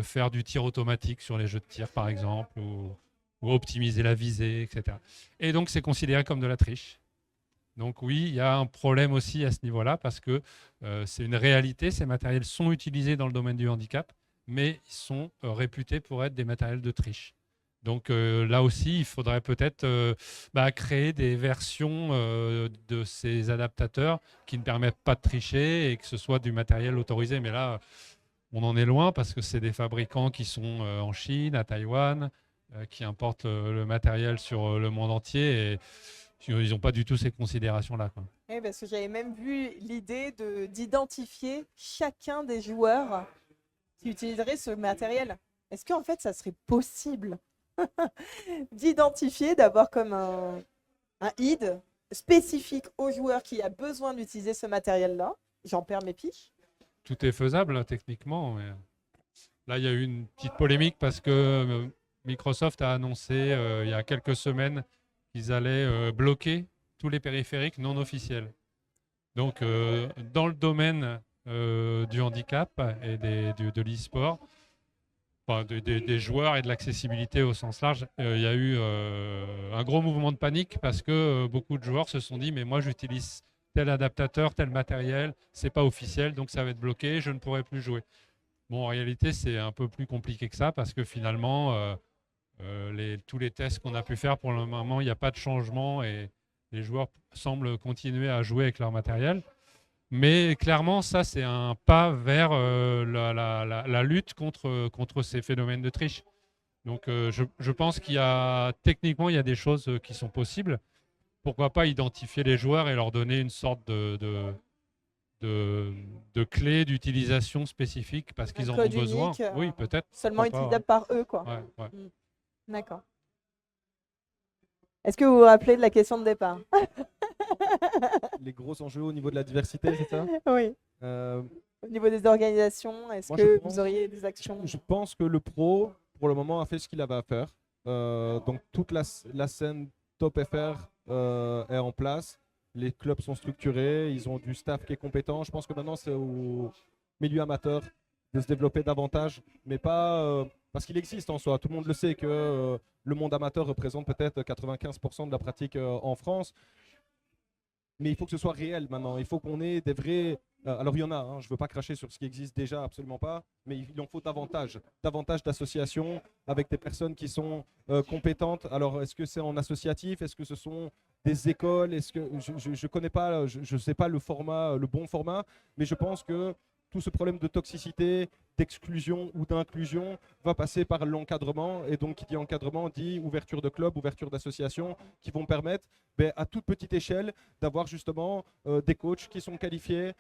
faire du tir automatique sur les jeux de tir par exemple, ou optimiser la visée, etc. Et donc c'est considéré comme de la triche. Donc oui, il y a un problème aussi à ce niveau-là parce que c'est une réalité, ces matériels sont utilisés dans le domaine du handicap, mais ils sont réputés pour être des matériels de triche. Donc là aussi, il faudrait peut-être créer des versions de ces adaptateurs qui ne permettent pas de tricher et que ce soit du matériel autorisé. Mais là, on en est loin parce que c'est des fabricants qui sont en Chine, à Taïwan, qui importent le matériel sur le monde entier et ils n'ont pas du tout ces considérations-là, quoi. Oui, parce que j'avais même vu l'idée d'identifier chacun des joueurs qui utiliserait ce matériel. Est-ce qu'en fait, ça serait possible d'identifier, d'avoir comme un ID spécifique au joueur qui a besoin d'utiliser ce matériel-là? J'en perds mes piches. Tout est faisable, hein, techniquement. Mais là, il y a eu une petite polémique parce que Microsoft a annoncé il y a quelques semaines qu'ils allaient bloquer tous les périphériques non officiels. Donc, dans le domaine du handicap et de l'e-sport, enfin, des joueurs et de l'accessibilité au sens large, il y a eu un gros mouvement de panique parce que beaucoup de joueurs se sont dit mais moi j'utilise tel adaptateur, tel matériel, c'est pas officiel, donc ça va être bloqué, je ne pourrai plus jouer. Bon, en réalité, c'est un peu plus compliqué que ça parce que finalement, tous les tests qu'on a pu faire pour le moment, il n'y a pas de changement et les joueurs semblent continuer à jouer avec leur matériel. Mais clairement, ça, c'est un pas vers la lutte contre ces phénomènes de triche. Donc, je pense techniquement, il y a des choses qui sont possibles. Pourquoi pas identifier les joueurs et leur donner une sorte de clé d'utilisation spécifique parce qu'ils en ont code besoin. unique, Oui, peut-être. Seulement Pourquoi pas, utilisable par eux, quoi. ouais. Ouais. D'accord. Est-ce que vous vous rappelez de la question de départ? Les gros enjeux au niveau de la diversité, c'est ça? Oui. Euh, Au niveau des organisations, est-ce Moi, que je pense- vous auriez des actions? Je pense que le pro, pour le moment, a fait ce qu'il avait à faire. Donc toute la scène Top FR est en place. Les clubs sont structurés, ils ont du staff qui est compétent. Je pense que maintenant, c'est au milieu amateur de se développer davantage, mais pas parce qu'il existe en soi. Tout le monde le sait que le monde amateur représente peut-être 95% de la pratique en France. Mais il faut que ce soit réel maintenant. Il faut qu'on ait des vrais. Alors il y en a, hein, je ne veux pas cracher sur ce qui existe déjà, absolument pas, mais il en faut davantage. Davantage d'associations avec des personnes qui sont compétentes. Alors est-ce que c'est en associatif? Est-ce que ce sont des écoles? Est-ce que je ne connais pas, je sais pas le format, le bon format, mais je pense que tout ce problème de toxicité, d'exclusion ou d'inclusion va passer par l'encadrement. Et donc, qui dit encadrement dit ouverture de clubs, ouverture d'associations qui vont permettre à toute petite échelle d'avoir justement des coachs qui sont qualifiés,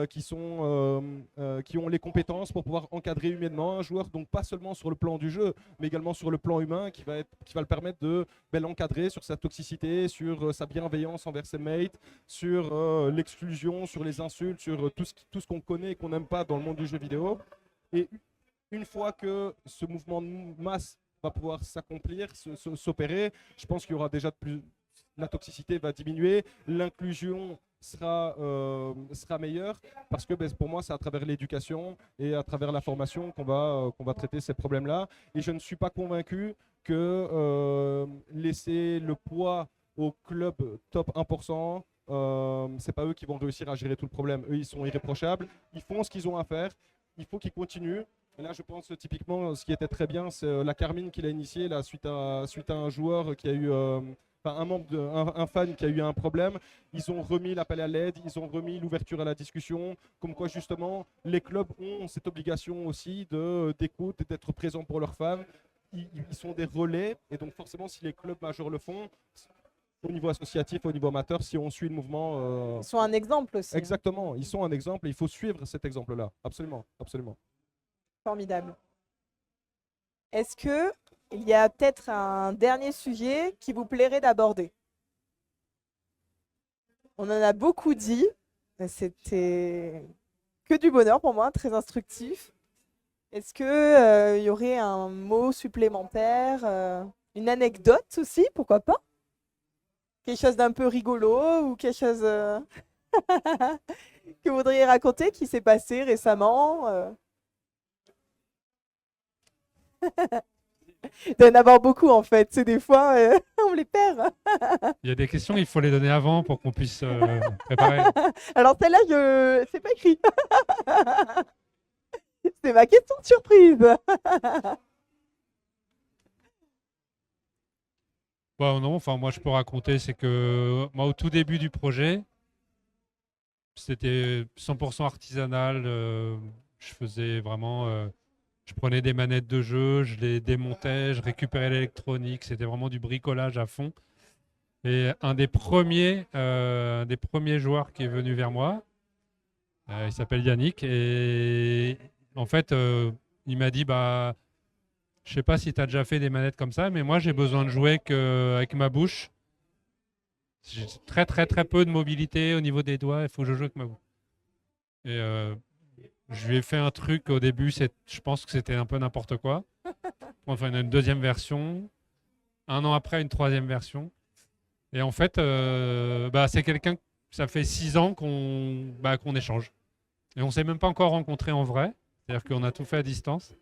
qui ont les compétences pour pouvoir encadrer humainement un joueur. Donc, pas seulement sur le plan du jeu, mais également sur le plan humain qui va le permettre de l'encadrer sur sa toxicité, sur sa bienveillance envers ses mates, sur l'exclusion, sur les insultes, sur tout ce qu'on connaît et qu'on n'aime pas dans le monde du jeu vidéo. Et une fois que ce mouvement de masse va pouvoir s'accomplir, s'opérer, je pense qu'il y aura déjà la toxicité va diminuer, l'inclusion sera meilleure, parce que pour moi, c'est à travers l'éducation et à travers la formation qu'on va traiter ces problèmes-là. Et je ne suis pas convaincu que laisser le poids au club top 1%, c'est pas eux qui vont réussir à gérer tout le problème. Eux, ils sont irréprochables, ils font ce qu'ils ont à faire. Il faut qu'il continue. Et là, je pense typiquement, ce qui était très bien, c'est la Carmine qu'il a initiée là, suite à un joueur qui a eu, un fan qui a eu un problème. Ils ont remis l'appel à l'aide, ils ont remis l'ouverture à la discussion, comme quoi justement les clubs ont cette obligation aussi d'écoute et d'être présents pour leurs fans. Ils sont des relais, et donc forcément, si les clubs majeurs le font, au niveau associatif, au niveau amateur, si on suit le mouvement. Ils sont un exemple aussi. Exactement, ils sont un exemple et il faut suivre cet exemple-là. Absolument, absolument. Formidable. Est-ce qu'il y a peut-être un dernier sujet qui vous plairait d'aborder? On en a beaucoup dit. C'était que du bonheur pour moi, très instructif. Est-ce qu'il y aurait un mot supplémentaire, une anecdote aussi, pourquoi pas? Quelque chose d'un peu rigolo ou quelque chose que vous voudriez raconter qui s'est passé récemment? Il doit y en avoir beaucoup en fait. C'est des fois, on les perd. Il y a des questions, il faut les donner avant pour qu'on puisse préparer. Alors celle-là, c'est pas écrit. C'est ma question de surprise. Bon, non, enfin, moi, je peux raconter, c'est que moi, au tout début du projet, c'était 100% artisanal. Je faisais vraiment, je prenais des manettes de jeu, je les démontais, je récupérais l'électronique. C'était vraiment du bricolage à fond. Et un des premiers joueurs qui est venu vers moi, il s'appelle Yannick, et en fait, il m'a dit, bah, je sais pas si tu as déjà fait des manettes comme ça, mais moi, j'ai besoin de jouer avec ma bouche. J'ai très très très peu de mobilité au niveau des doigts, il faut que je joue avec ma bouche. Et je lui ai fait un truc au début, je pense que c'était un peu n'importe quoi. Enfin, une deuxième version. Un an après, une troisième version. Et en fait, c'est quelqu'un, ça fait 6 ans qu'on échange. Et on ne s'est même pas encore rencontrés en vrai. C'est-à-dire qu'on a tout fait à distance.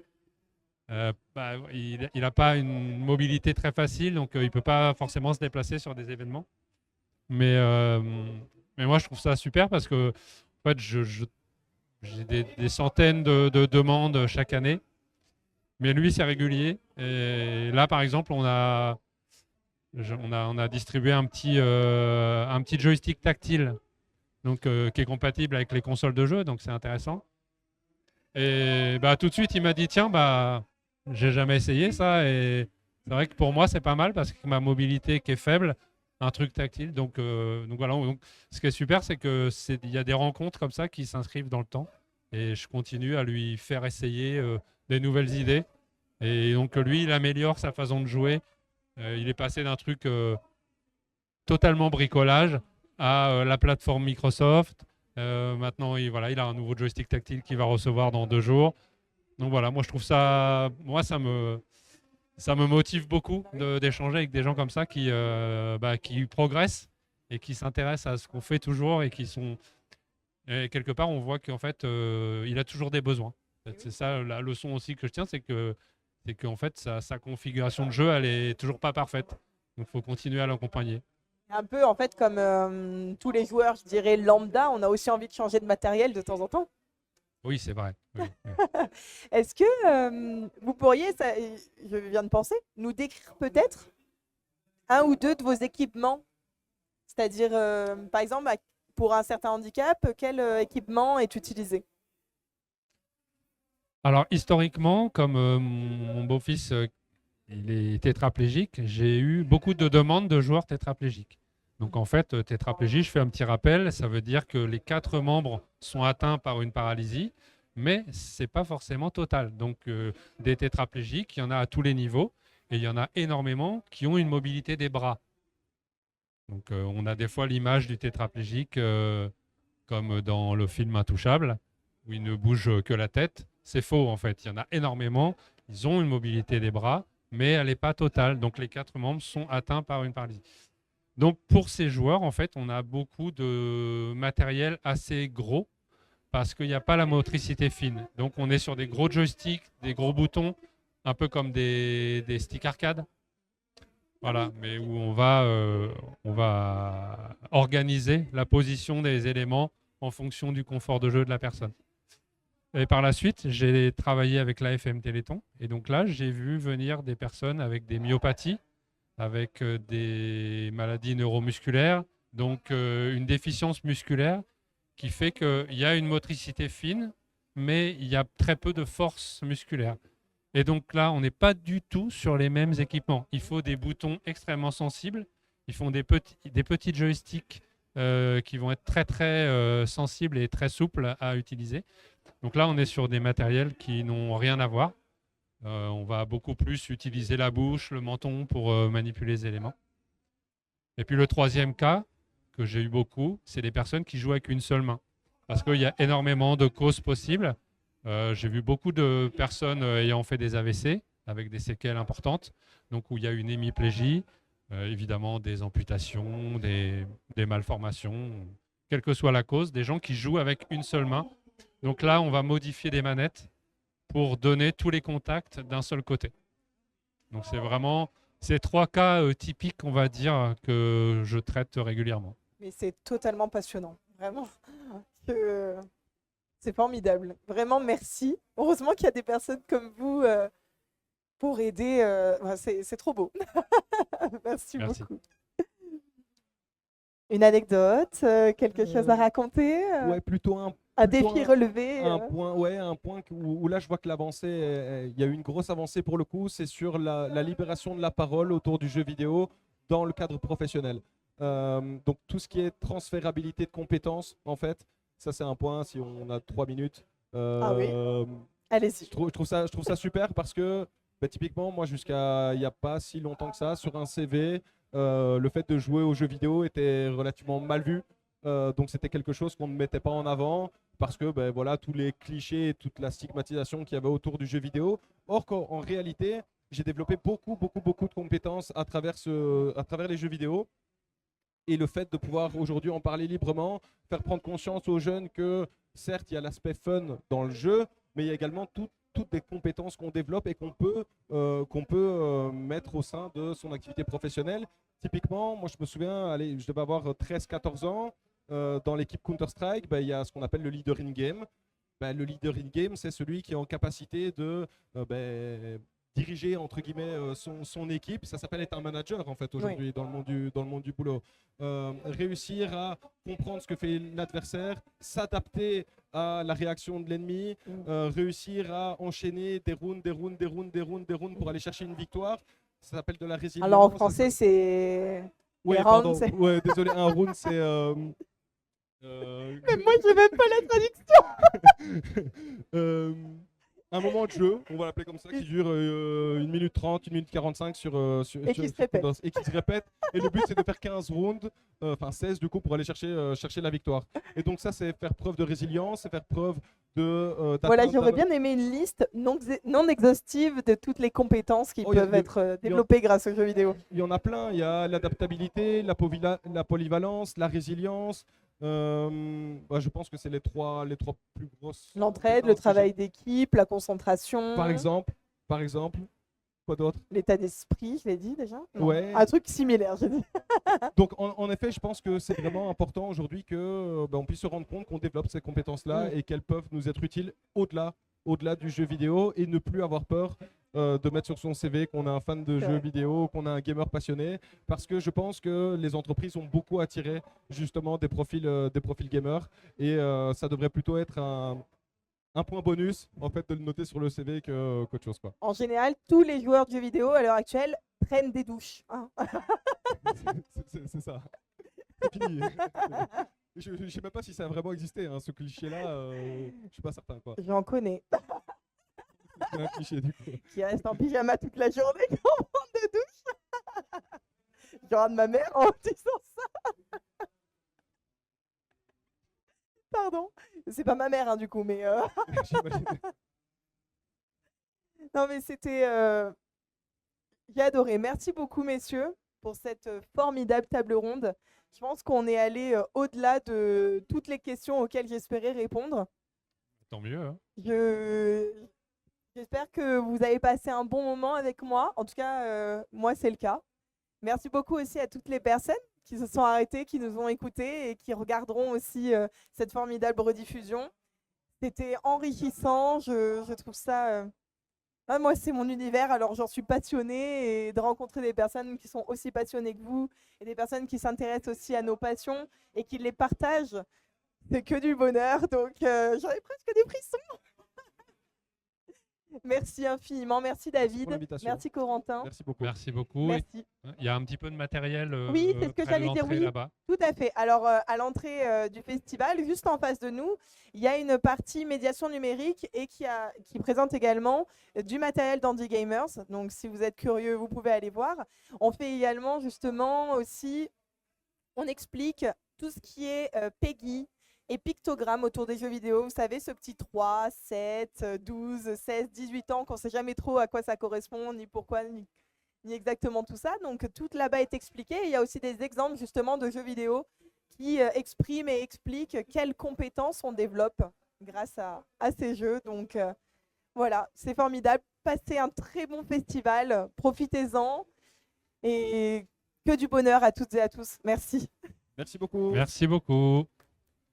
Il n'a pas une mobilité très facile, donc il ne peut pas forcément se déplacer sur des événements. Mais moi, je trouve ça super parce que en fait, j'ai des centaines de demandes chaque année. Mais lui, c'est régulier. Et là, par exemple, on a distribué un petit joystick tactile donc, qui est compatible avec les consoles de jeu. Donc, c'est intéressant. Et tout de suite, il m'a dit, tiens, j'ai jamais essayé ça. Et c'est vrai que pour moi, c'est pas mal parce que ma mobilité qui est faible, un truc tactile. Donc voilà. Donc, ce qui est super, c'est qu'il y a des rencontres comme ça qui s'inscrivent dans le temps. Et je continue à lui faire essayer des nouvelles idées. Et donc lui, il améliore sa façon de jouer. Il est passé d'un truc totalement bricolage à la plateforme Microsoft. Maintenant, il a un nouveau joystick tactile qu'il va recevoir dans 2 jours. Donc voilà, moi je trouve ça, ça me motive beaucoup d'échanger avec des gens comme ça qui progressent et qui s'intéressent à ce qu'on fait toujours et qui sont, et quelque part on voit qu'en fait il a toujours des besoins. C'est ça la leçon aussi que je tiens, c'est qu'en fait sa configuration de jeu elle est toujours pas parfaite. Donc il faut continuer à l'accompagner. Un peu en fait comme tous les joueurs, je dirais lambda, on a aussi envie de changer de matériel de temps en temps. Oui, c'est vrai. Oui. Est-ce que vous pourriez, je viens de penser, nous décrire peut-être un ou deux de vos équipements? C'est-à-dire, par exemple, pour un certain handicap, quel équipement est utilisé? Alors historiquement, comme mon beau-fils il est tétraplégique, j'ai eu beaucoup de demandes de joueurs tétraplégiques. Donc en fait, tétraplégie, je fais un petit rappel, ça veut dire que les 4 membres sont atteints par une paralysie, mais ce n'est pas forcément total. Donc des tétraplégiques, il y en a à tous les niveaux, et il y en a énormément qui ont une mobilité des bras. Donc on a des fois l'image du tétraplégique comme dans le film Intouchable, où il ne bouge que la tête. C'est faux en fait, il y en a énormément, ils ont une mobilité des bras, mais elle n'est pas totale. Donc les 4 membres sont atteints par une paralysie. Donc pour ces joueurs, en fait, on a beaucoup de matériel assez gros parce qu'il n'y a pas la motricité fine. Donc on est sur des gros joysticks, des gros boutons, un peu comme des sticks arcade. Voilà, mais où on va organiser la position des éléments en fonction du confort de jeu de la personne. Et par la suite, j'ai travaillé avec l'AFM Téléthon. Et donc là, j'ai vu venir des personnes avec des myopathies, avec des maladies neuromusculaires, donc une déficience musculaire qui fait qu'il y a une motricité fine, mais il y a très peu de force musculaire. Et donc là, on n'est pas du tout sur les mêmes équipements. Il faut des boutons extrêmement sensibles. Ils font des petits joysticks qui vont être très très sensibles et très souples à utiliser. Donc là, on est sur des matériels qui n'ont rien à voir. On va beaucoup plus utiliser la bouche, le menton pour manipuler les éléments. Et puis le troisième cas, que j'ai eu beaucoup, c'est les personnes qui jouent avec une seule main. Parce qu'il y a énormément de causes possibles. J'ai vu beaucoup de personnes ayant fait des AVC, avec des séquelles importantes, donc où il y a une hémiplégie, évidemment des amputations, des malformations, quelle que soit la cause, des gens qui jouent avec une seule main. Donc là, on va modifier des manettes pour donner tous les contacts d'un seul côté. Donc c'est vraiment ces 3 cas typiques, on va dire, que je traite régulièrement. Mais c'est totalement passionnant, vraiment. Que- C'est formidable. Vraiment, merci. Heureusement qu'il y a des personnes comme vous pour aider. C'est trop beau. Merci Merci. beaucoup. Une anecdote, quelque chose à raconter, Ouais, plutôt un plutôt défi relevé. un point, ouais, un point où là je vois que l'avancée, il y a eu une grosse avancée pour le coup, c'est sur la libération de la parole autour du jeu vidéo dans le cadre professionnel. Donc tout ce qui est transférabilité de compétences, en fait, ça c'est un point, si on a 3 minutes. Ah oui. euh, Allez-y. je trouve ça super parce que bah, typiquement, moi, jusqu'à il n'y a pas si longtemps que ça, sur un CV, le fait de jouer aux jeux vidéo était relativement mal vu. Donc c'était quelque chose qu'on ne mettait pas en avant parce que ben, voilà, tous les clichés et toute la stigmatisation qu'il y avait autour du jeu vidéo. Or qu'en réalité, j'ai développé beaucoup de compétences à travers les jeux vidéo. Et le fait de pouvoir aujourd'hui en parler librement, faire prendre conscience aux jeunes que certes, il y a l'aspect fun dans le jeu, mais il y a également toutes des compétences qu'on développe et qu'on peut mettre au sein de son activité professionnelle. Typiquement, moi je me souviens, allez, je devais avoir 13-14 ans, dans l'équipe Counter-Strike, il y a ce qu'on appelle le leader in-game. Le leader in-game, c'est celui qui est en capacité de diriger entre guillemets son équipe. Ça s'appelle être un manager en fait aujourd'hui dans le monde du boulot. Réussir à comprendre ce que fait l'adversaire, s'adapter à la réaction de l'ennemi, réussir à enchaîner des rounds pour aller chercher une victoire. Ça s'appelle de la résilience. Alors en français, c'est. Oui, les pardon. rounds, c'est- Ouais, désolé, un round c'est. Mais moi, je n'ai même pas la traduction. Un moment de jeu, on va l'appeler comme ça, qui dure 1 minute 30, 1 minute 45 Et qui se répète. Et qui se répète. Et le but, c'est de faire 15 rounds, enfin 16 du coup, pour aller chercher la victoire. Et donc ça, c'est faire preuve de résilience, c'est faire preuve de... Voilà, d'atteindre j'aurais bien aimé une liste non exhaustive de toutes les compétences qui Oh, il y a- peuvent il y a- être développées grâce aux jeux vidéo. Il y en a plein. Il y a l'adaptabilité, la polyvalence, la résilience. Je pense que c'est les trois plus grosses. L'entraide, le compétences que j'ai. travail d'équipe, la concentration, Par exemple, quoi d'autre? l'état d'esprit, je l'ai dit déjà. Non. Ouais. Un truc similaire, j'ai dit. Donc en effet, je pense que c'est vraiment important aujourd'hui que on puisse se rendre compte qu'on développe ces compétences-là et qu'elles peuvent nous être utiles au-delà du jeu vidéo et ne plus avoir peur de mettre sur son CV qu'on est un fan de C'est jeux vrai. vidéo, qu'on est un gamer passionné, parce que je pense que les entreprises ont beaucoup attiré justement des profils gamers et ça devrait plutôt être un point bonus en fait de le noter sur le CV qu'autre chose quoi. En général, tous les joueurs de jeux vidéo à l'heure actuelle prennent des douches, hein. C'est ça. C'est fini. Je ne sais même pas si ça a vraiment existé, hein, ce cliché-là. Je suis pas certain, quoi. J'en connais. C'est un cliché, du coup. Qui restent en pyjama toute la journée quand on prend des douches. Genre de ma mère en disant ça. Pardon. C'est pas ma mère, hein, du coup, mais. J'imagine. Non, mais c'était. J'ai adoré. Merci beaucoup, messieurs, pour cette formidable table ronde. Je pense qu'on est allé au-delà de toutes les questions auxquelles j'espérais répondre. Tant mieux. Hein. J'espère que vous avez passé un bon moment avec moi. En tout cas, moi, c'est le cas. Merci beaucoup aussi à toutes les personnes qui se sont arrêtées, qui nous ont écoutés et qui regarderont aussi cette formidable rediffusion. C'était enrichissant. Je trouve ça... moi, c'est mon univers, alors j'en suis passionnée et de rencontrer des personnes qui sont aussi passionnées que vous et des personnes qui s'intéressent aussi à nos passions et qui les partagent, c'est que du bonheur. Donc, j'aurais presque des frissons. Merci infiniment. Merci David. pour l'invitation. Merci Corentin. Merci beaucoup. Merci beaucoup. Merci. Il y a un petit peu de matériel Oui, c'est ce que près de j'allais dire, l'entrée oui. là-bas. Tout à fait. Alors, à l'entrée du festival, juste en face de nous, il y a une partie médiation numérique et qui présente également du matériel d'Andy Gamers. Donc, si vous êtes curieux, vous pouvez aller voir. On fait également, justement, aussi, on explique tout ce qui est PEGI et pictogrammes autour des jeux vidéo. Vous savez, ce petit 3, 7, 12, 16, 18 ans, qu'on ne sait jamais trop à quoi ça correspond, ni pourquoi, ni exactement tout ça. Donc, tout là-bas est expliqué. Et il y a aussi des exemples, justement, de jeux vidéo qui expriment et expliquent quelles compétences on développe grâce à ces jeux. Donc, voilà, c'est formidable. passez un très bon festival. Profitez-en et que du bonheur à toutes et à tous. Merci. Merci beaucoup. Merci beaucoup.